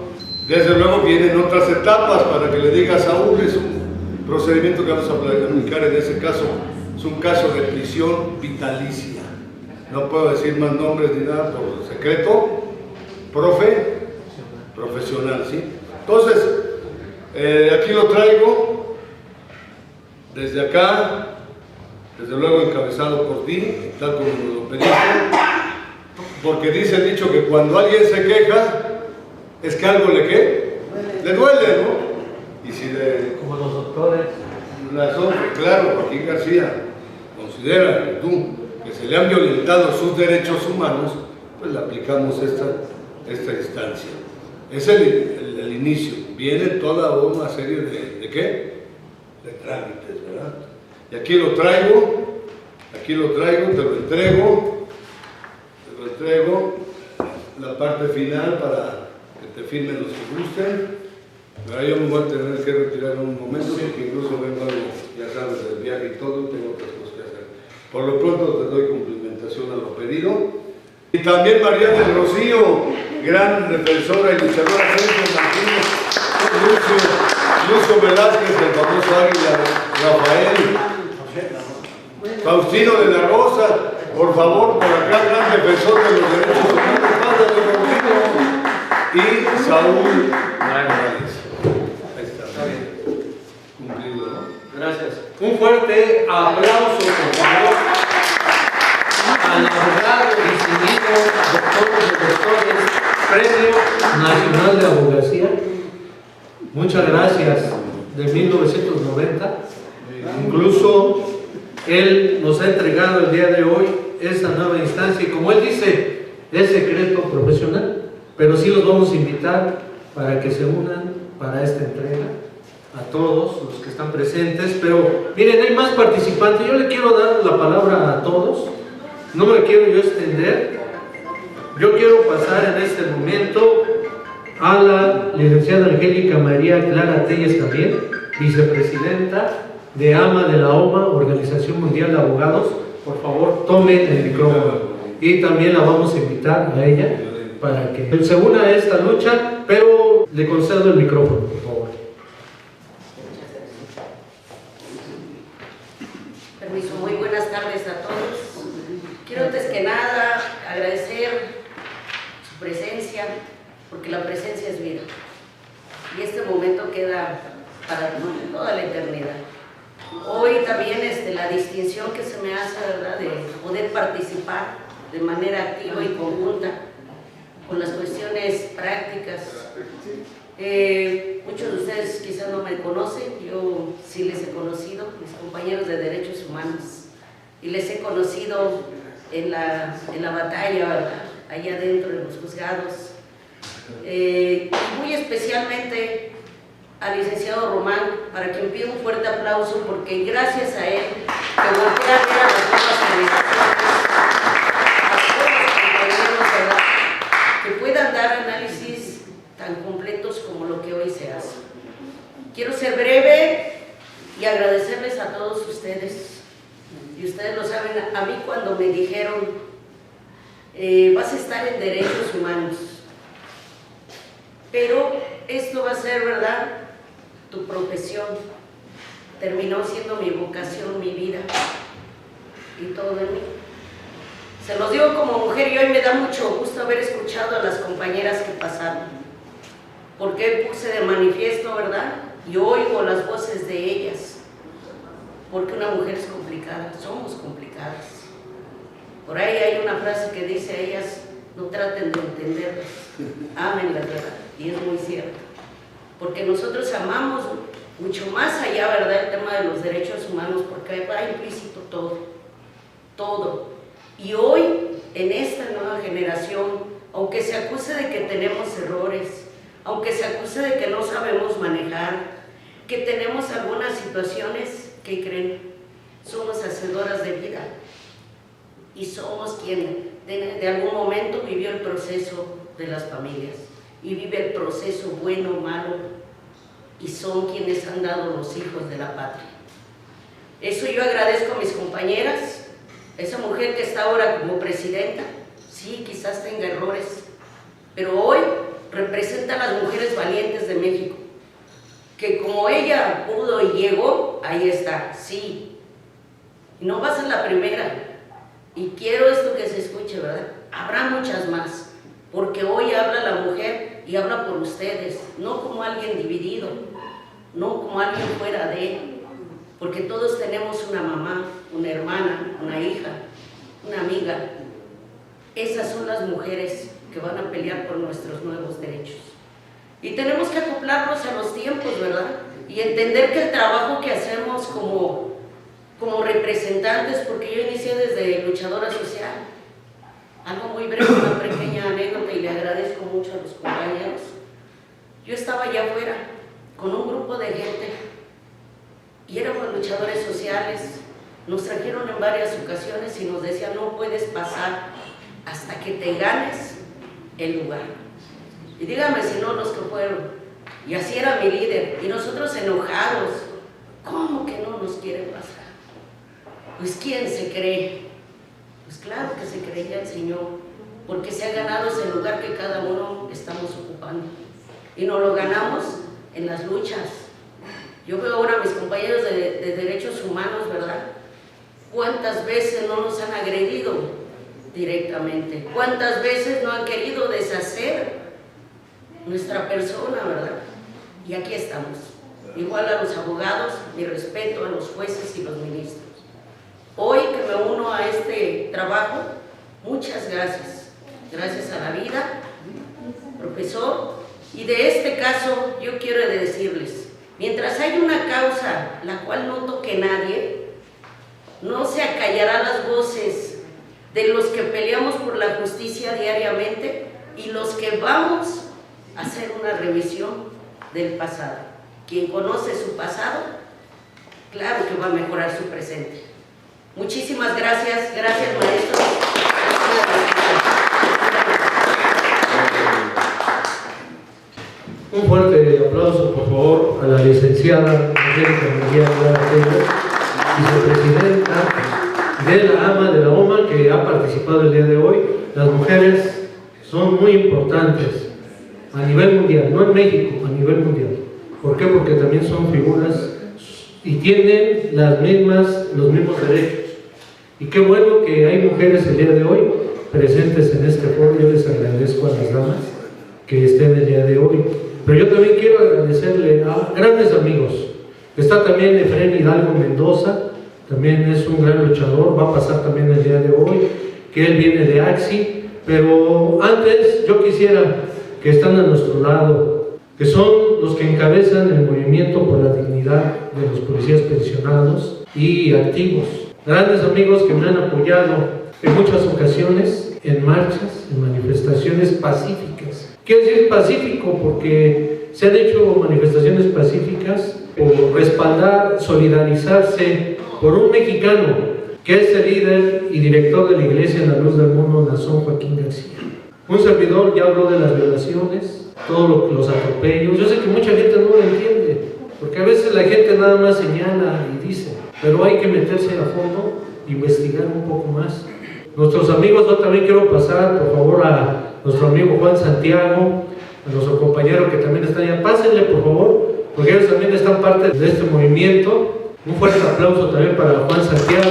Desde luego vienen otras etapas para que le diga a Saúl, es un procedimiento que vamos a aplicar en ese caso, es un caso de prisión vitalicia. No puedo decir más nombres ni nada por secreto, profesional, ¿sí? Entonces, aquí lo traigo, desde acá, desde luego encabezado por ti, tal como nos lo pediste, porque dice el dicho que cuando alguien se queja, es que algo le duele, ¿no? Y si Como los doctores. claro, Joaquín García considera que tú, que se le han violentado sus derechos humanos, pues le aplicamos esta instancia. Es el inicio. Viene toda una serie de ¿qué? De trámites, ¿verdad? Y aquí lo traigo, te lo entrego, la parte final para que te firmen los que gusten. Ahora yo me voy a tener que retirar en un momento, porque incluso vengo algo, ya sabes, del viaje y todo, tengo otras cosas que hacer. Por lo pronto te doy cumplimentación a lo pedido. Y también María del Rocío, gran defensora y luchadora, Sergio Martínez, Lucio Velázquez, el famoso Águila, Rafael, Faustino de la Rosa, por favor, por acá, gran defensor de los derechos humanos, padre de Rodrigo, y Saúl Morales. Ahí está, bien. Cumplido, ¿no? Gracias. Un fuerte aplauso, por favor, al abogado distinguido, doctores, Premio Nacional de Abogacía. Muchas gracias, de 1990. Incluso él nos ha entregado el día de hoy esa nueva instancia y como él dice, es secreto profesional, pero sí los vamos a invitar para que se unan para esta entrega a todos los que están presentes. Pero miren, hay más participantes. Yo le quiero dar la palabra a todos, no me quiero yo extender. Yo quiero pasar en este momento a la licenciada Angélica María Clara Telles también, vicepresidenta de AMA de la OMA, Organización Mundial de Abogados. Por favor, tome el micrófono. Y también la vamos a invitar a ella para que se una a esta lucha, pero le concedo el micrófono, por favor. Permiso, muy buenas tardes a todos. Quiero antes que nada agradecer su presencia, porque la presencia es vida. Y este momento queda para toda la eternidad. Hoy también la distinción que se me hace, ¿verdad?, de poder participar de manera activa y conjunta con las cuestiones prácticas. Muchos de ustedes quizás no me conocen, yo sí les he conocido, mis compañeros de derechos humanos, y les he conocido en la batalla, ¿verdad?, allá dentro de los juzgados. Muy especialmente al licenciado Román, para quien pido un fuerte aplauso, porque gracias a él que voltea a ver a las nuevas generaciones, a todos los compañeros, ¿verdad?, que puedan dar análisis tan completos como lo que hoy se hace. Quiero ser breve y agradecerles a todos ustedes, y ustedes lo saben, a mí cuando me dijeron vas a estar en derechos humanos, pero esto va a ser, ¿verdad?, tu profesión. Terminó siendo mi vocación, mi vida y todo de mí. Se los digo como mujer y hoy me da mucho gusto haber escuchado a las compañeras que pasaron, porque puse de manifiesto, ¿verdad?, y oigo las voces de ellas, porque una mujer es complicada, somos complicadas. Por ahí hay una frase que dice, ellas no traten de entenderlas, ámenlas, ¿verdad?, y es muy cierto, porque nosotros amamos mucho más allá, ¿verdad?, el tema de los derechos humanos, porque va implícito todo. Y hoy, en esta nueva generación, aunque se acuse de que tenemos errores, aunque se acuse de que no sabemos manejar, que tenemos algunas situaciones, ¿qué creen? Somos hacedoras de vida y somos quien de algún momento vivió el proceso de las familias y vive el proceso bueno o malo, y son quienes han dado los hijos de la patria. Eso yo agradezco a mis compañeras, esa mujer que está ahora como presidenta, sí, quizás tenga errores, pero hoy representa a las mujeres valientes de México, que como ella pudo y llegó, ahí está, sí. Y no va a ser la primera, y quiero esto que se escuche, ¿verdad? Habrá muchas más, porque hoy habla la mujer y habla por ustedes, no como alguien dividido, no como alguien fuera de él, porque todos tenemos una mamá, una hermana, una hija, una amiga. Esas son las mujeres que van a pelear por nuestros nuevos derechos. Y tenemos que acoplarnos a los tiempos, ¿verdad? Y entender que el trabajo que hacemos como representantes, porque yo inicié desde luchadora social, algo muy breve, una pequeña anécdota, y le agradezco mucho a los compañeros. Yo estaba allá afuera con un grupo de gente y éramos luchadores sociales. Nos trajeron en varias ocasiones y nos decían: no puedes pasar hasta que te ganes el lugar. Y dígame si no los que fueron. Y así era mi líder, y nosotros enojados. ¿Cómo que no nos quieren pasar? Pues ¿quién se cree? Pues claro que se creía el Señor, porque se ha ganado ese lugar que cada uno estamos ocupando. Y nos lo ganamos en las luchas. Yo veo ahora a mis compañeros de derechos humanos, ¿verdad? ¿Cuántas veces no nos han agredido directamente? ¿Cuántas veces no han querido deshacer nuestra persona, verdad? Y aquí estamos. Igual a los abogados, mi respeto a los jueces y los ministros. Hoy que me uno a este trabajo, muchas gracias. Gracias a la vida, profesor. Y de este caso yo quiero decirles, mientras hay una causa la cual no toque nadie, no se acallarán las voces de los que peleamos por la justicia diariamente y los que vamos a hacer una revisión del pasado. Quien conoce su pasado, claro que va a mejorar su presente. Muchísimas gracias, gracias maestros. Un fuerte aplauso, por favor, a la licenciada Angélica María Tello, vicepresidenta de la AMA de la OMA, que ha participado el día de hoy. Las mujeres son muy importantes a nivel mundial, no en México, a nivel mundial. ¿Por qué? Porque también son figuras y tienen los mismos derechos. Y qué bueno que hay mujeres el día de hoy presentes en este foro. Yo les agradezco a las damas que estén el día de hoy. Pero yo también quiero agradecerle a grandes amigos. Está también Efraín Hidalgo Mendoza, también es un gran luchador, va a pasar también el día de hoy, que él viene de AXI. Pero antes yo quisiera que están a nuestro lado, que son los que encabezan el movimiento por la dignidad de los policías pensionados y activos. Grandes amigos que me han apoyado en muchas ocasiones, en marchas, en manifestaciones pacíficas. Quiero decir pacífico porque se han hecho manifestaciones pacíficas por respaldar, solidarizarse por un mexicano que es el líder y director de la Iglesia en la Luz del Mundo, Nazón Joaquín García. Un servidor ya habló de las violaciones, todos los atropellos. Yo sé que mucha gente no lo entiende, porque a veces la gente nada más señala y dice, pero hay que meterse a fondo, investigar un poco más. Nuestros amigos, yo también quiero pasar, por favor, a nuestro amigo Juan Santiago, a nuestro compañero que también está allá. Pásenle, por favor, porque ellos también están parte de este movimiento. Un fuerte aplauso también para Juan Santiago.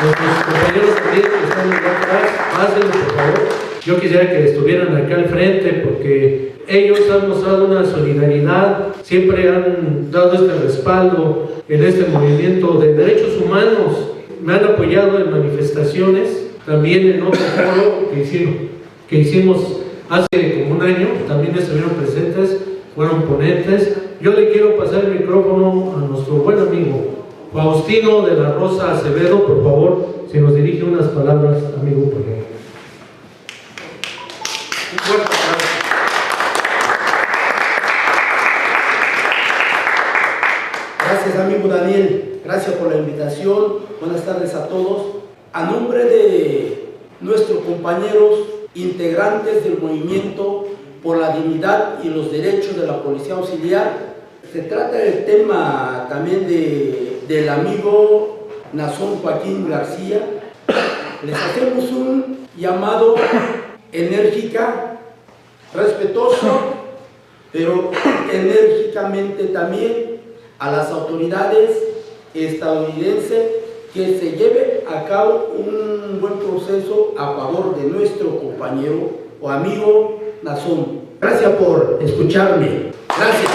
Nuestros compañeros también que están allá atrás, pásenle, por favor. Yo quisiera que estuvieran acá al frente porque ellos han mostrado una solidaridad, siempre han dado este respaldo en este movimiento de derechos humanos. Me han apoyado en manifestaciones, también en otro foro que hicimos hace como un año, también estuvieron presentes, fueron ponentes. Yo le quiero pasar el micrófono a nuestro buen amigo Faustino de la Rosa Acevedo, por favor, si nos dirige unas palabras, amigo, por favor. Un fuerte aplauso. Gracias, amigo Daniel. Gracias por la invitación. Buenas tardes a todos. A nombre de nuestros compañeros integrantes del movimiento por la dignidad y los derechos de la Policía Auxiliar, se trata del tema también de del amigo Nazón Joaquín García, les hacemos un llamado enérgica, respetuoso, pero enérgicamente también a las autoridades estadounidenses que se lleve a cabo un buen proceso a favor de nuestro compañero o amigo Nazón. Gracias por escucharme. Gracias.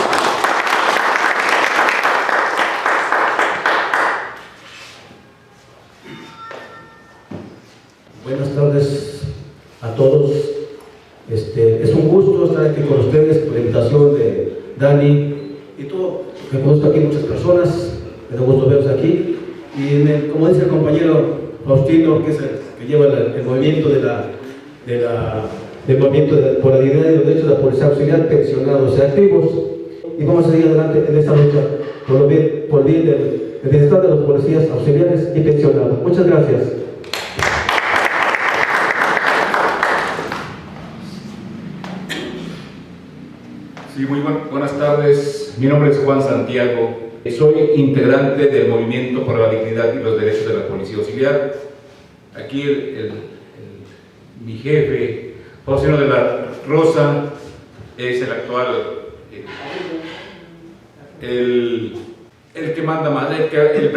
Buenas tardes a todos. Es un gusto estar aquí con ustedes por la invitación de Dani y todo. Me conozco aquí muchas personas, me da gusto verlos aquí. Y como dice el compañero Faustino, que es el que lleva el movimiento del movimiento por la dignidad y los derechos de la policía auxiliar, pensionados y activos. Y vamos a seguir adelante en esta lucha por el bien del bienestar de los policías auxiliares y pensionados. Muchas gracias. Sí, muy buenas tardes. Mi nombre es Juan Santiago. Soy integrante del Movimiento por la Dignidad y los Derechos de la Policía Auxiliar. Aquí mi jefe, Faustino de la Rosa, es el actual, el que manda más, el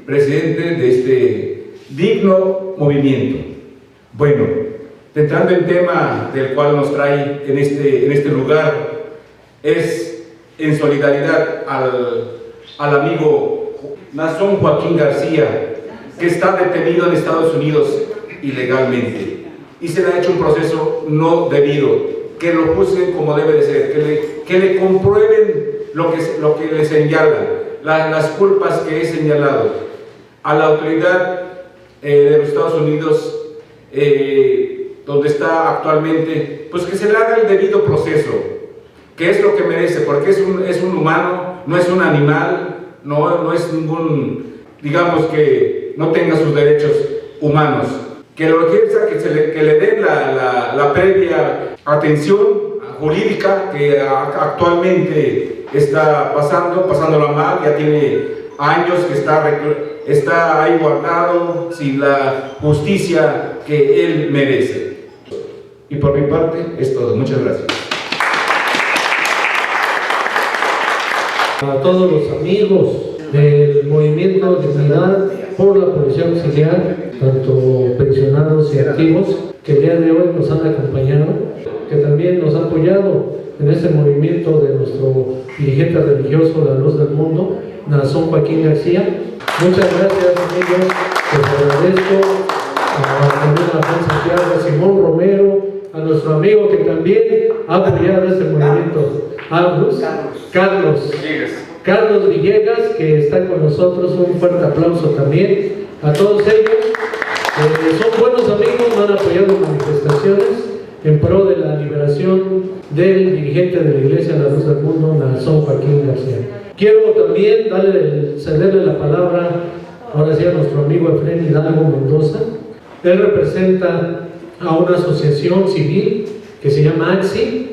presidente de este digno movimiento. Bueno, entrando en tema del cual nos trae en este lugar, es en solidaridad al amigo Nazón Joaquín García, que está detenido en Estados Unidos ilegalmente y se le ha hecho un proceso no debido, que lo juzguen como debe de ser, que le comprueben lo que le señalan, las culpas que he señalado a la autoridad de los Estados Unidos, donde está actualmente, pues que se le haga el debido proceso, que es lo que merece, porque es un humano, no es un animal, no es ningún, digamos, que no tenga sus derechos humanos, que lo ejerza, que le den la previa atención jurídica que actualmente está pasándola mal, ya tiene años que está ahí guardado sin la justicia que él merece. Y por mi parte es todo. Muchas gracias. A todos los amigos del movimiento de Dignidad por la Policía Auxiliar, tanto pensionados y activos, que el día de hoy nos han acompañado, que también nos han apoyado en este movimiento de nuestro dirigente religioso, la luz del mundo, Nazón Joaquín García. Muchas gracias, amigos, les agradezco también a Juan Santiago, a Simón Romero, a nuestro amigo que también ha apoyado este movimiento, Carlos Villegas, que está con nosotros. Un fuerte aplauso también a todos ellos. Son buenos amigos, me han apoyado en manifestaciones en pro de la liberación del dirigente de la Iglesia La Luz del Mundo, Nazón Joaquín García. Quiero también cederle la palabra ahora sí a nuestro amigo Efraín Hidalgo Mendoza. Él representa a una asociación civil que se llama AXI.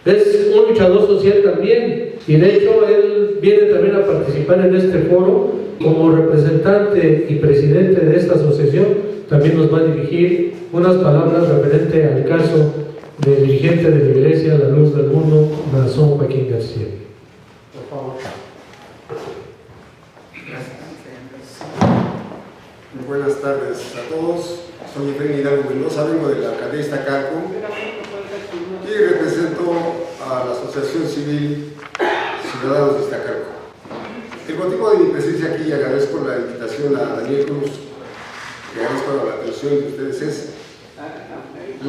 Es un luchador social también, y de hecho él viene también a participar en este foro como representante y presidente de esta asociación. También nos va a dirigir unas palabras referente al caso del dirigente de la Iglesia La Luz del Mundo, Nazón Joaquín García. Por favor. Buenas tardes a todos. Soy Efraín Hidalgo Mendoza, vengo de la alcaldía de Iztacalco y represento a la Asociación Civil Ciudadanos de Iztacalco. El motivo de mi presencia aquí, y agradezco la invitación a Daniel Cruz, que agradezco la atención de ustedes, es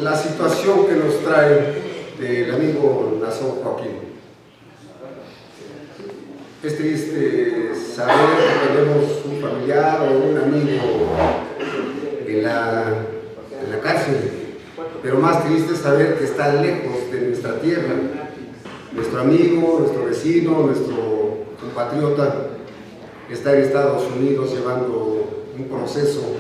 la situación que nos trae del amigo Nazón Joaquín. Es triste saber que tenemos un familiar o un amigo en la cárcel, pero más triste es saber que está lejos de nuestra tierra. Nuestro amigo, nuestro vecino, nuestro compatriota está en Estados Unidos llevando un proceso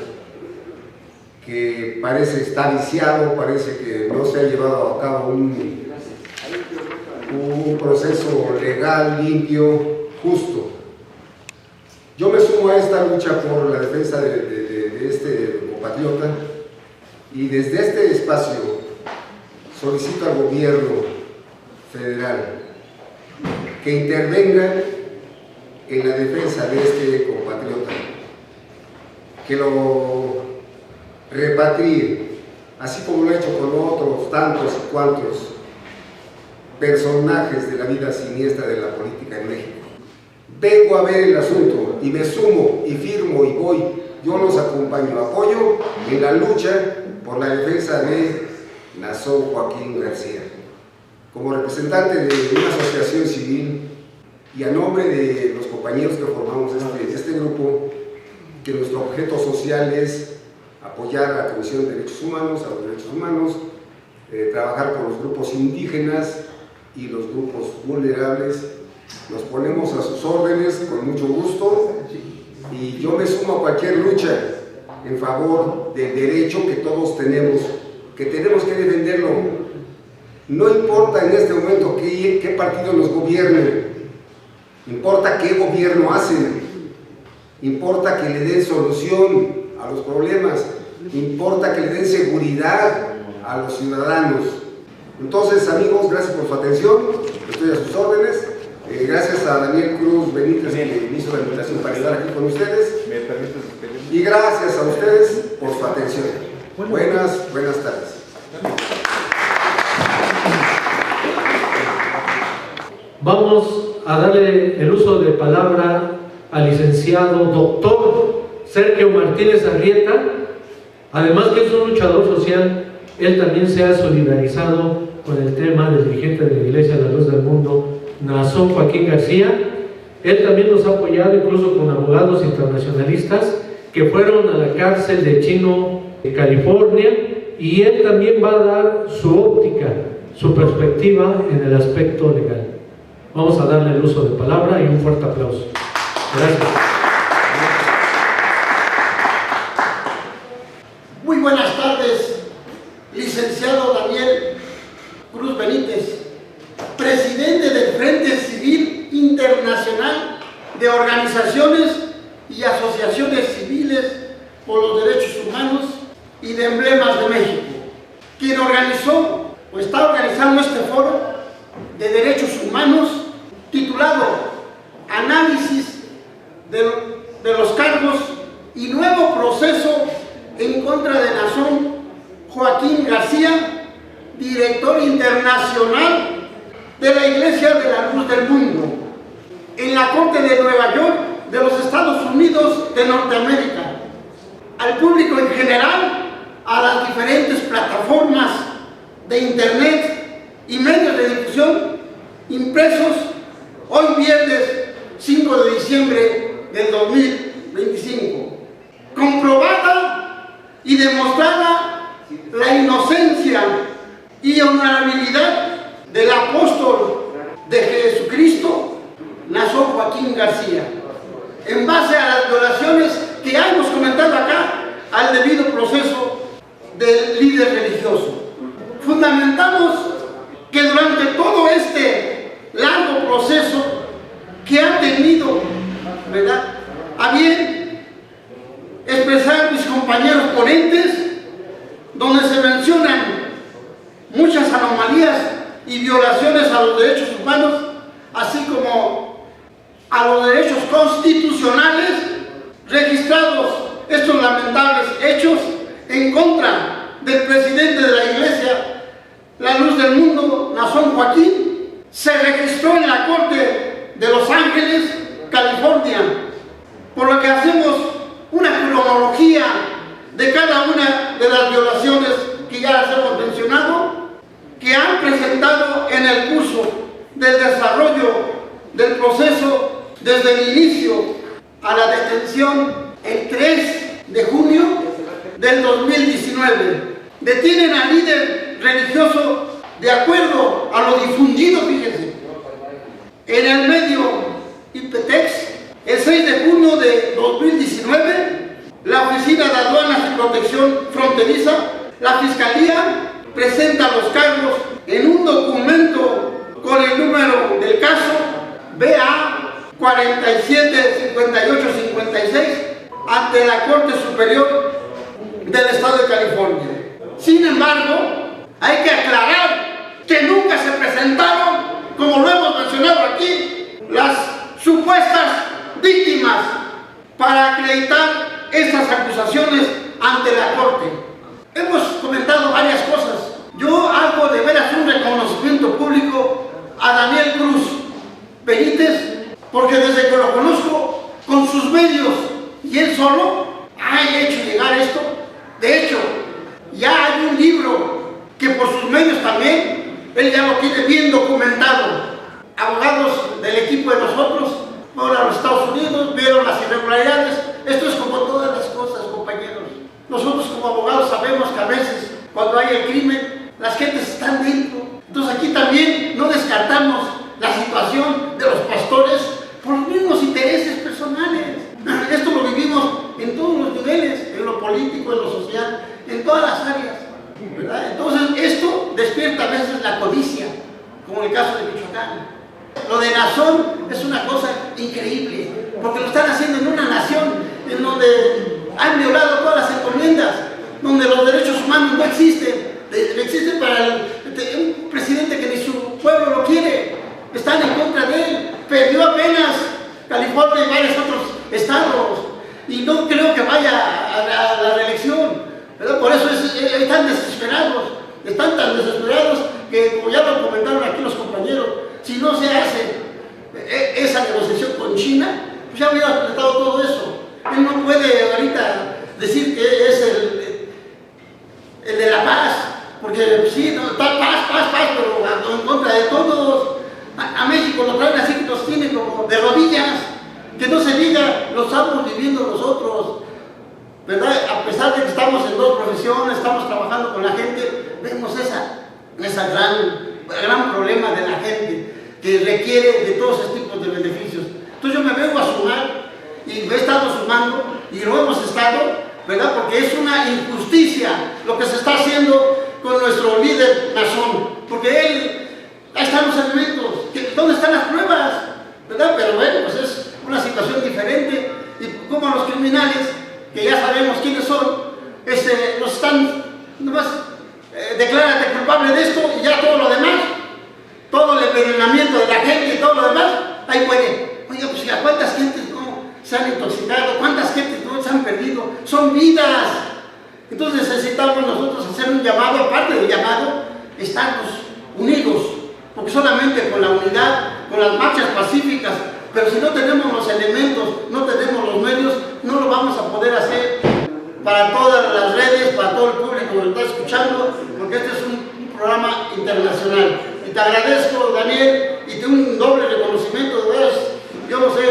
que parece estar viciado, parece que no se ha llevado a cabo un proceso legal, limpio, justo. sumo a esta lucha por la defensa de este compatriota y desde este espacio solicito al gobierno federal que intervenga en la defensa de este compatriota, que lo repatrie, así como lo ha hecho con otros tantos y cuantos personajes de la vida siniestra de la política en México. Vengo a ver el asunto y me sumo y firmo y voy, yo los acompaño, apoyo en la lucha por la defensa de Nazón Joaquín García. Como representante de una asociación civil y a nombre de los compañeros que formamos este grupo, que nuestro objeto social es apoyar a la Comisión de Derechos Humanos, a los derechos humanos, trabajar con los grupos indígenas y los grupos vulnerables, nos ponemos a sus órdenes con mucho gusto y yo me sumo a cualquier lucha en favor del derecho que todos tenemos que defenderlo. No importa en este momento qué partido nos gobierne, importa qué gobierno hacen, importa que le den solución a los problemas, importa que le den seguridad a los ciudadanos. Entonces, amigos, gracias por su atención, estoy a sus órdenes. Gracias a Daniel Cruz Benítez que me hizo la invitación para estar aquí con ustedes. Y gracias a ustedes por su atención. Buenas tardes. Vamos a darle el uso de palabra al licenciado doctor Sergio Martínez Arrieta. Además que es un luchador social, él también se ha solidarizado con el tema del dirigente de la Iglesia de la Luz del Mundo, Nazón Joaquín García. Él también nos ha apoyado incluso con abogados internacionalistas que fueron a la cárcel de Chino, California, y él también va a dar su óptica, su perspectiva en el aspecto legal. Vamos a darle el uso de palabra y un fuerte aplauso. Gracias. Muy buenas tardes, licenciado Daniel Cruz Benítez, presidente del Frente Civil Internacional de Organizaciones y Asociaciones Civiles por los Derechos Humanos y de Emblemas de México, quien organizó o está organizando este foro de derechos humanos titulado Análisis de los cargos y nuevo proceso en contra de Nazón Joaquín García, director internacional de la Iglesia de la Luz del Mundo, en la Corte de Nueva York de los Estados Unidos de Norteamérica, al público en general, a las diferentes plataformas de internet y medios de difusión impresos hoy viernes 5 de diciembre del 2025. Comprobada y demostrada la inocencia y honorabilidad del apóstol de Jesucristo, Nazón Joaquín García, en base a las violaciones que ya hemos comentado acá al debido proceso del líder religioso. Fundamentamos que durante todo este largo proceso que han tenido, ¿verdad?, a bien expresar mis compañeros ponentes, donde se mencionan muchas anomalías y violaciones a los derechos humanos, así como a los derechos constitucionales, registrados estos lamentables hechos en contra del presidente de la Iglesia, la Luz del Mundo, Nazón Joaquín, se registró en la Corte de Los Ángeles, California, por lo que hacemos una cronología de cada una de las violaciones que ya las hemos mencionado, que han presentado en el curso del desarrollo del proceso desde el inicio a la detención el 3 de junio del 2019. Detienen al líder religioso de acuerdo a lo difundido, fíjense, en el medio IPTEX, el 6 de junio de 2019, la Oficina de Aduanas y Protección Fronteriza, la Fiscalía, presenta los cargos en un documento con el número del caso BA 47-58-56 ante la Corte Superior del Estado de California. Sin embargo, hay que aclarar que nunca se presentaron, como lo hemos mencionado aquí, las supuestas víctimas para acreditar estas acusaciones ante la Corte. Hemos comentado varias cosas. Yo hago de veras un reconocimiento público a Daniel Cruz Benítez, porque desde que lo conozco, con sus medios y él solo, ha hecho llegar esto. De hecho, ya hay un libro que por sus medios también, él ya lo tiene bien documentado. Abogados del equipo de nosotros fueron a los Estados Unidos, vieron las irregularidades. Esto es como todas las cosas, compañeros. Nosotros como abogados sabemos que a veces, cuando hay el crimen, las gentes están dentro. Entonces aquí también no descartamos la situación de los pastores por los mismos intereses personales. Esto lo vivimos en todos los niveles, en lo político, en lo social, en todas las áreas, ¿verdad? Entonces esto despierta a veces la codicia, como en el caso de Michoacán. Lo de Nazón es una cosa increíble, porque lo están haciendo en una nación en donde han violado todas las encomiendas, donde los derechos humanos no existen. Existen para un presidente que ni su pueblo lo quiere, están en contra de él. Perdió apenas California y varios otros estados, y no creo que vaya a la reelección, ¿verdad? Por eso están desesperados, están tan desesperados que, como ya lo comentaron aquí los compañeros, si no se hace esa negociación con China, pues ya hubiera completado todo eso. Él no puede ahorita decir que es el de la paz, porque sí, no, está paz, pero en contra de todos. A México lo traen así, que nos tiene como de rodillas. Que no se diga, lo estamos viviendo nosotros, ¿verdad? A pesar de que estamos en dos profesiones, estamos trabajando con la gente, vemos esa gran problema de la gente que requiere de todos esos tipos de beneficios. Entonces yo me vengo a sumar, y me he estado sumando, y lo hemos estado, ¿verdad? Porque es una injusticia lo que se está haciendo con nuestro líder Nazón, porque él, ahí están los elementos, ¿dónde están las pruebas? ¿Verdad? Pero bueno, pues es una situación diferente, y como los criminales, que ya sabemos quiénes son, nos están, nomás, declárate culpable de esto, y ya todo lo demás, todo el envenenamiento de la gente y todo lo demás, ahí muere. Oiga, pues ¿a cuántas gentes no se han intoxicado? ¿Cuántas gentes no se han perdido? Son vidas. Entonces necesitamos nosotros hacer un llamado, aparte del llamado, estarnos unidos, porque solamente con la unidad, con las marchas pacíficas, pero si no tenemos los elementos, no tenemos los medios, no lo vamos a poder hacer para todas las redes, para todo el público que lo está escuchando, porque este es un programa internacional. Y te agradezco, Daniel, y tengo un doble reconocimiento, de veras. Yo no sé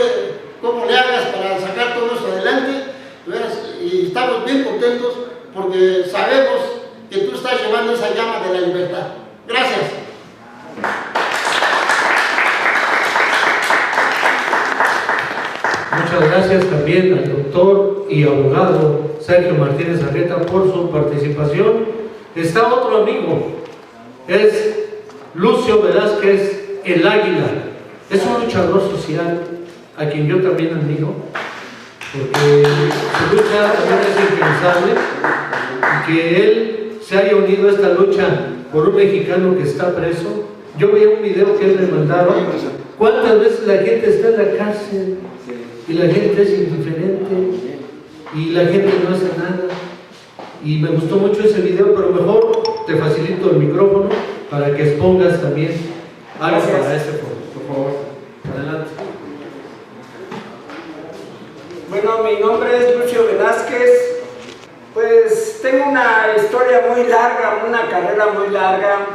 cómo le hagas para sacar todo esto adelante, de veras, y estamos bien contentos porque sabemos que tú estás llevando esa llama de la libertad. Gracias. Muchas gracias también al doctor y abogado Sergio Martínez Arrieta por su participación. Está otro amigo, es Lucio Velázquez el Águila. Es un luchador social a quien yo también admiro, porque su lucha también es impensable, y que él se haya unido a esta lucha por un mexicano que está preso. Yo vi un video que él me mandaba. ¿Cuántas veces la gente está en la cárcel y la gente es indiferente y la gente no hace nada? Y me gustó mucho ese video, pero mejor te facilito el micrófono para que expongas también algo para este foro, por favor. Adelante. Bueno, mi nombre es Lucio Velázquez. Pues tengo una historia muy larga, una carrera muy larga.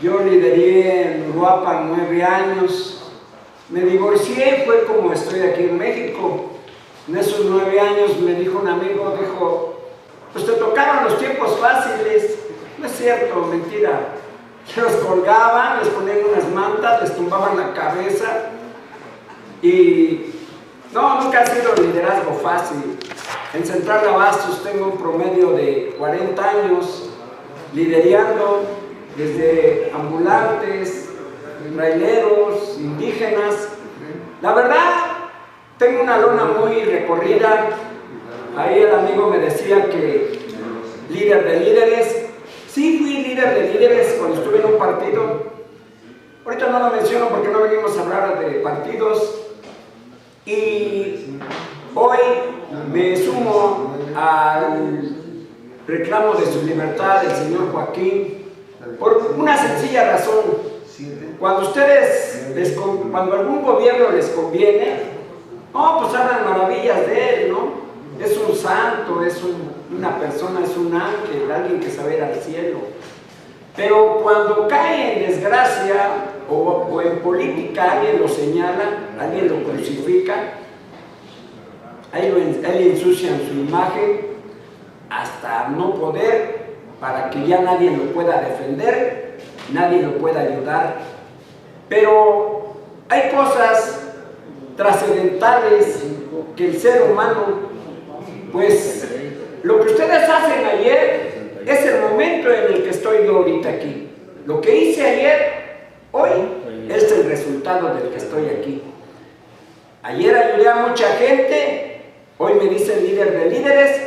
Yo lideré en Uruapan 9 años. Me divorcié, fue como estoy aquí en México. En esos 9 años me dijo un amigo, pues te tocaron los tiempos fáciles. No es cierto, mentira. Los colgaban, les ponían unas mantas, les tumbaban la cabeza. Y no, nunca ha sido liderazgo fácil. En Central Abastos tengo un promedio de 40 años liderando desde ambulantes, traileros, indígenas, La verdad, tengo una lona muy recorrida. Ahí el amigo me decía que líder de líderes. Sí, fui líder de líderes cuando estuve en un partido. Ahorita no lo menciono porque no venimos a hablar de partidos. Y hoy me sumo al reclamo de su libertad del señor Joaquín por una sencilla razón. Cuando cuando algún gobierno les conviene, pues hablan maravillas de él, ¿no? Es un santo, es una persona, es un ángel, alguien que sabe ir al cielo. Pero cuando cae en desgracia o en política, alguien lo señala, alguien lo crucifica, ahí ensucian su imagen hasta no poder, para que ya nadie lo pueda defender, nadie lo pueda ayudar. Pero hay cosas trascendentales que el ser humano, pues lo que ustedes hacen ayer es el momento en el que estoy yo ahorita aquí. Lo que hice ayer, hoy es el resultado del que estoy aquí. Ayer ayudé a mucha gente, hoy me dicen líder de líderes,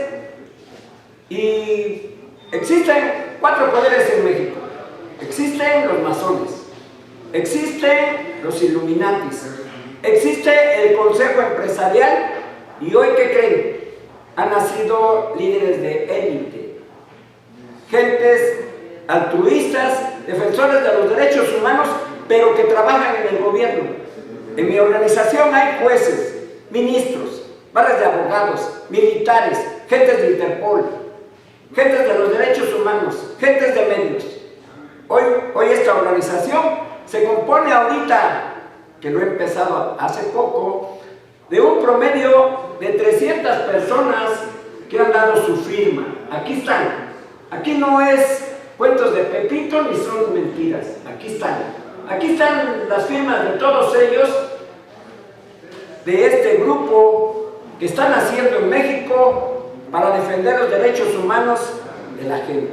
y existen 4 poderes en México. Existen los masones, existen los Illuminatis, existe el Consejo Empresarial, y hoy, ¿qué creen? Han nacido líderes de élite, gentes altruistas, defensores de los derechos humanos, pero que trabajan en el gobierno. En mi organización hay jueces, ministros, barras de abogados, militares, gentes de Interpol, gentes de los derechos humanos, gentes de medios. Hoy esta organización se compone ahorita, que lo he empezado hace poco, de un promedio de 300 personas que han dado su firma. Aquí están. Aquí no es cuentos de Pepito ni son mentiras. Aquí están. Aquí están las firmas de todos ellos, de este grupo que están haciendo en México para defender los derechos humanos de la gente.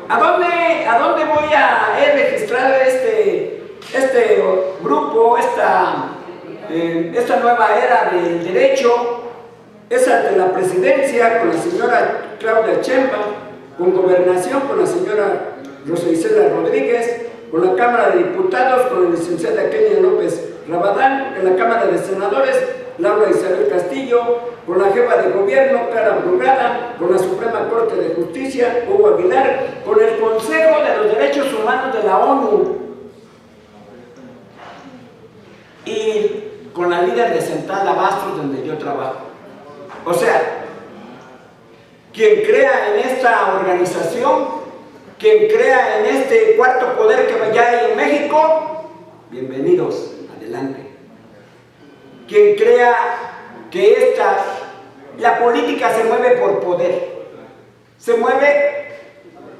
¿A dónde voy a registrar este grupo, esta nueva era del derecho? Es ante la presidencia con la señora Claudia Sheinbaum, con gobernación con la señora Rosa Isela Rodríguez, con la Cámara de Diputados con la licenciada Kenia López Rabadán, en la Cámara de Senadores Laura Isabel Castillo, con la jefa de gobierno Clara Brugada, con la Suprema Corte de Justicia Hugo Aguilar, con el Consejo de los Derechos Humanos de la ONU y con la líder de Central Abastos, donde yo trabajo. O sea, quien crea en esta organización, quien crea en este cuarto poder que ya hay en México, bienvenidos, adelante. Quien crea que la política se mueve por poder, se mueve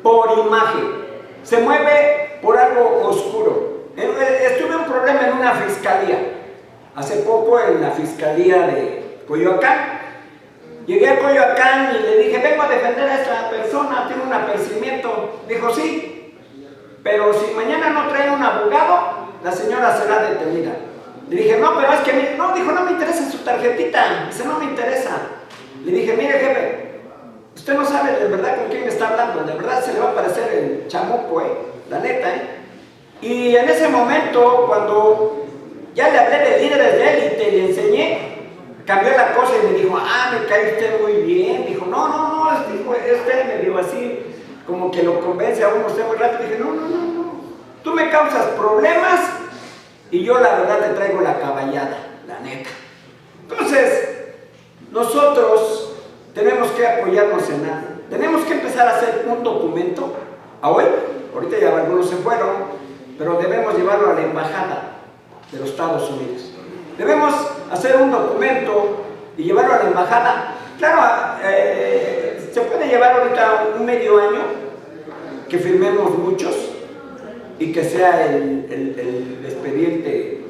por imagen, se mueve por algo oscuro. Estuve un problema en una fiscalía, hace poco en la fiscalía de Coyoacán. Llegué a Coyoacán y le dije, vengo a defender a esta persona, tiene un apercibimiento. Dijo, sí, pero si mañana no trae un abogado, la señora será detenida. Le dije, no, pero es que, no, dijo, no me interesa su tarjetita. Dice, no me interesa. Le dije, mire, jefe, usted no sabe de verdad con quién está hablando, de verdad se le va a parecer el chamuco, la neta, Y en ese momento, cuando ya le hablé de líderes de élite y le enseñé, cambió la cosa y me dijo, me cae usted muy bien. Dijo, no, dijo, usted me dijo así, como que lo convence a uno usted muy rápido. Dije, no, tú me causas problemas y yo la verdad te traigo la caballada, la neta. Entonces, nosotros tenemos que apoyarnos en algo. Tenemos que empezar a hacer un documento, ahorita ya algunos se fueron, pero debemos llevarlo a la embajada de los Estados Unidos. Debemos hacer un documento y llevarlo a la embajada. Claro, se puede llevar ahorita un medio año, que firmemos muchos y que sea el expediente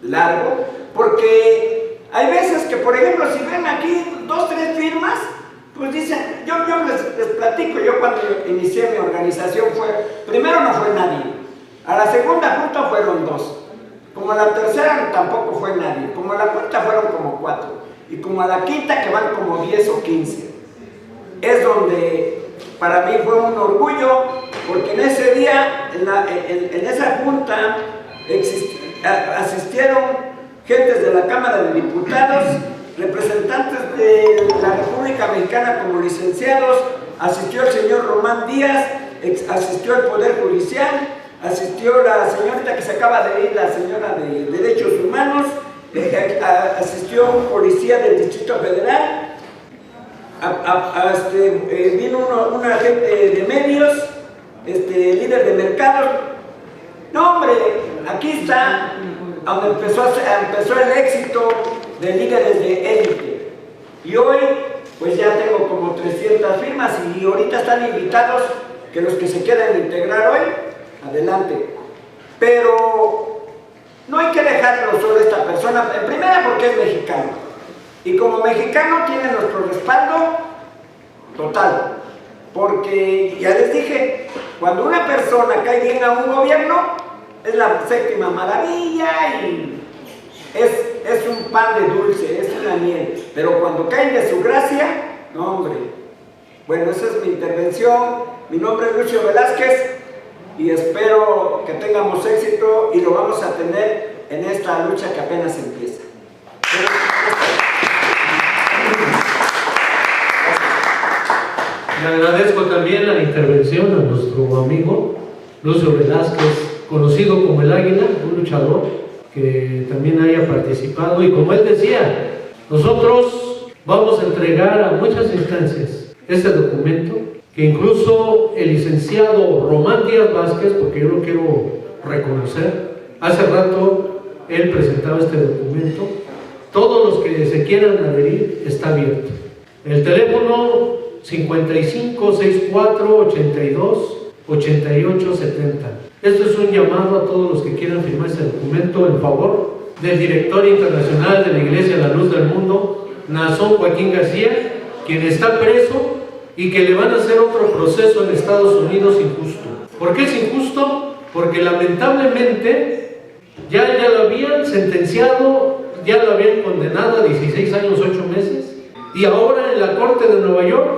largo, porque hay veces que, por ejemplo, si ven aquí 2, 3 firmas, pues dicen, yo les platico, yo cuando inicié mi organización primero no fue nadie, a la segunda junta fueron 2. Como a la tercera tampoco fue nadie, como a la cuarta fueron como 4, y como a la quinta que van como 10 o 15. Es donde para mí fue un orgullo, porque en ese día, en esa junta, asistieron gentes de la Cámara de Diputados, representantes de la República Mexicana como licenciados, asistió el señor Román Díaz, asistió el Poder Judicial, asistió la señorita que se acaba de ir, la señora de Derechos Humanos, asistió un policía del Distrito Federal, vino una gente de medios, líder de mercado. No, hombre, aquí está donde empezó el éxito de líderes de élite. Y hoy, pues ya tengo como 300 firmas y ahorita están invitados que los que se quieran integrar hoy, adelante. Pero no hay que dejarlo solo a esta persona, en primera porque es mexicano. Y como mexicano tiene nuestro respaldo total. Porque ya les dije, cuando una persona cae bien a un gobierno, es la séptima maravilla y es un pan de dulce, es una miel. Pero cuando caen de su gracia, no, hombre. Bueno, esa es mi intervención. Mi nombre es Lucio Velázquez y espero que tengamos éxito y lo vamos a tener en esta lucha que apenas empieza. Le agradezco también la intervención a nuestro amigo Lucio Velázquez, conocido como el Águila, un luchador que también haya participado. Y como él decía, nosotros vamos a entregar a muchas instancias este documento, que incluso el licenciado Román Díaz Vázquez, porque yo lo quiero reconocer, hace rato él presentaba este documento. Todos los que se quieran adherir está abierto. El teléfono 5564-82-8870. Esto es un llamado a todos los que quieran firmar este documento en favor del director internacional de la Iglesia La Luz del Mundo, Nazón Joaquín García, quien está preso y que le van a hacer otro proceso en Estados Unidos injusto. ¿Por qué es injusto? Porque lamentablemente ya lo habían sentenciado, ya lo habían condenado a 16 años, 8 meses, y ahora en la Corte de Nueva York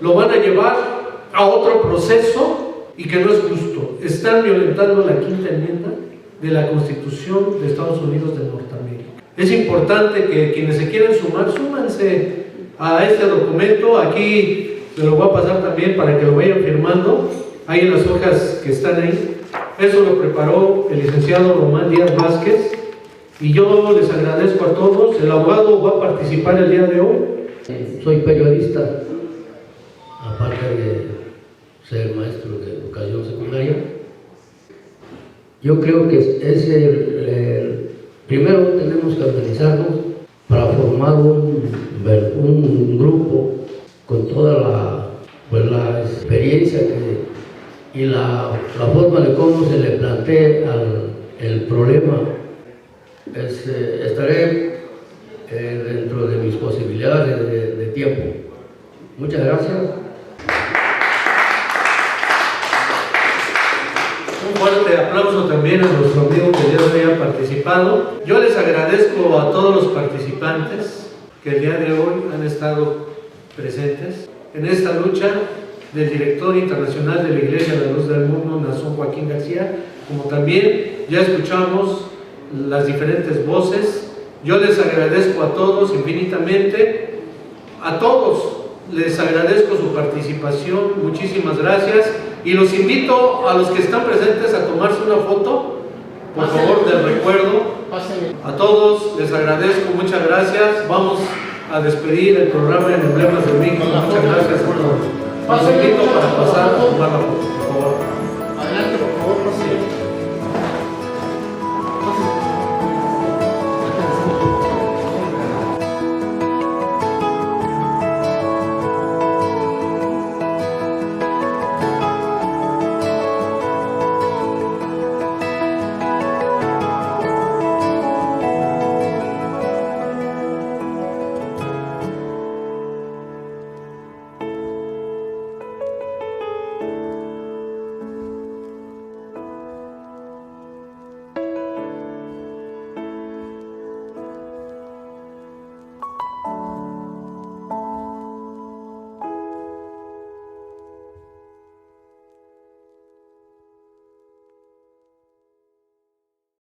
lo van a llevar a otro proceso y que no es justo. Están violentando la quinta enmienda de la Constitución de Estados Unidos de Norteamérica. Es importante que quienes se quieran sumar, súmanse a este documento. Aquí se lo voy a pasar también para que lo vayan firmando. Hay en las hojas que están ahí. Eso lo preparó el licenciado Román Díaz Vázquez. Y yo les agradezco a todos. El abogado va a participar el día de hoy. Soy periodista, aparte de ser maestro de educación secundaria. Yo creo que primero tenemos que organizarnos para formar un grupo con toda la experiencia y la forma de cómo se le plantea el problema. Estaré dentro de mis posibilidades de tiempo. Muchas gracias. Un fuerte aplauso también a nuestro amigo que ya haya participado. Yo les agradezco a todos los participantes que el día de hoy han estado presentes en esta lucha del director internacional de la Iglesia La Luz del Mundo, Nazón Joaquín García, como también ya escuchamos las diferentes voces. Yo les agradezco a todos infinitamente, a todos les agradezco su participación, muchísimas gracias, y los invito a los que están presentes a tomarse una foto, por favor, del recuerdo. A todos les agradezco, muchas gracias. Vamos a despedir el programa en Emblemas de México. Muchas gracias a todos. Los invito para pasar a tomar la foto, por favor. Adelante, por favor, pase.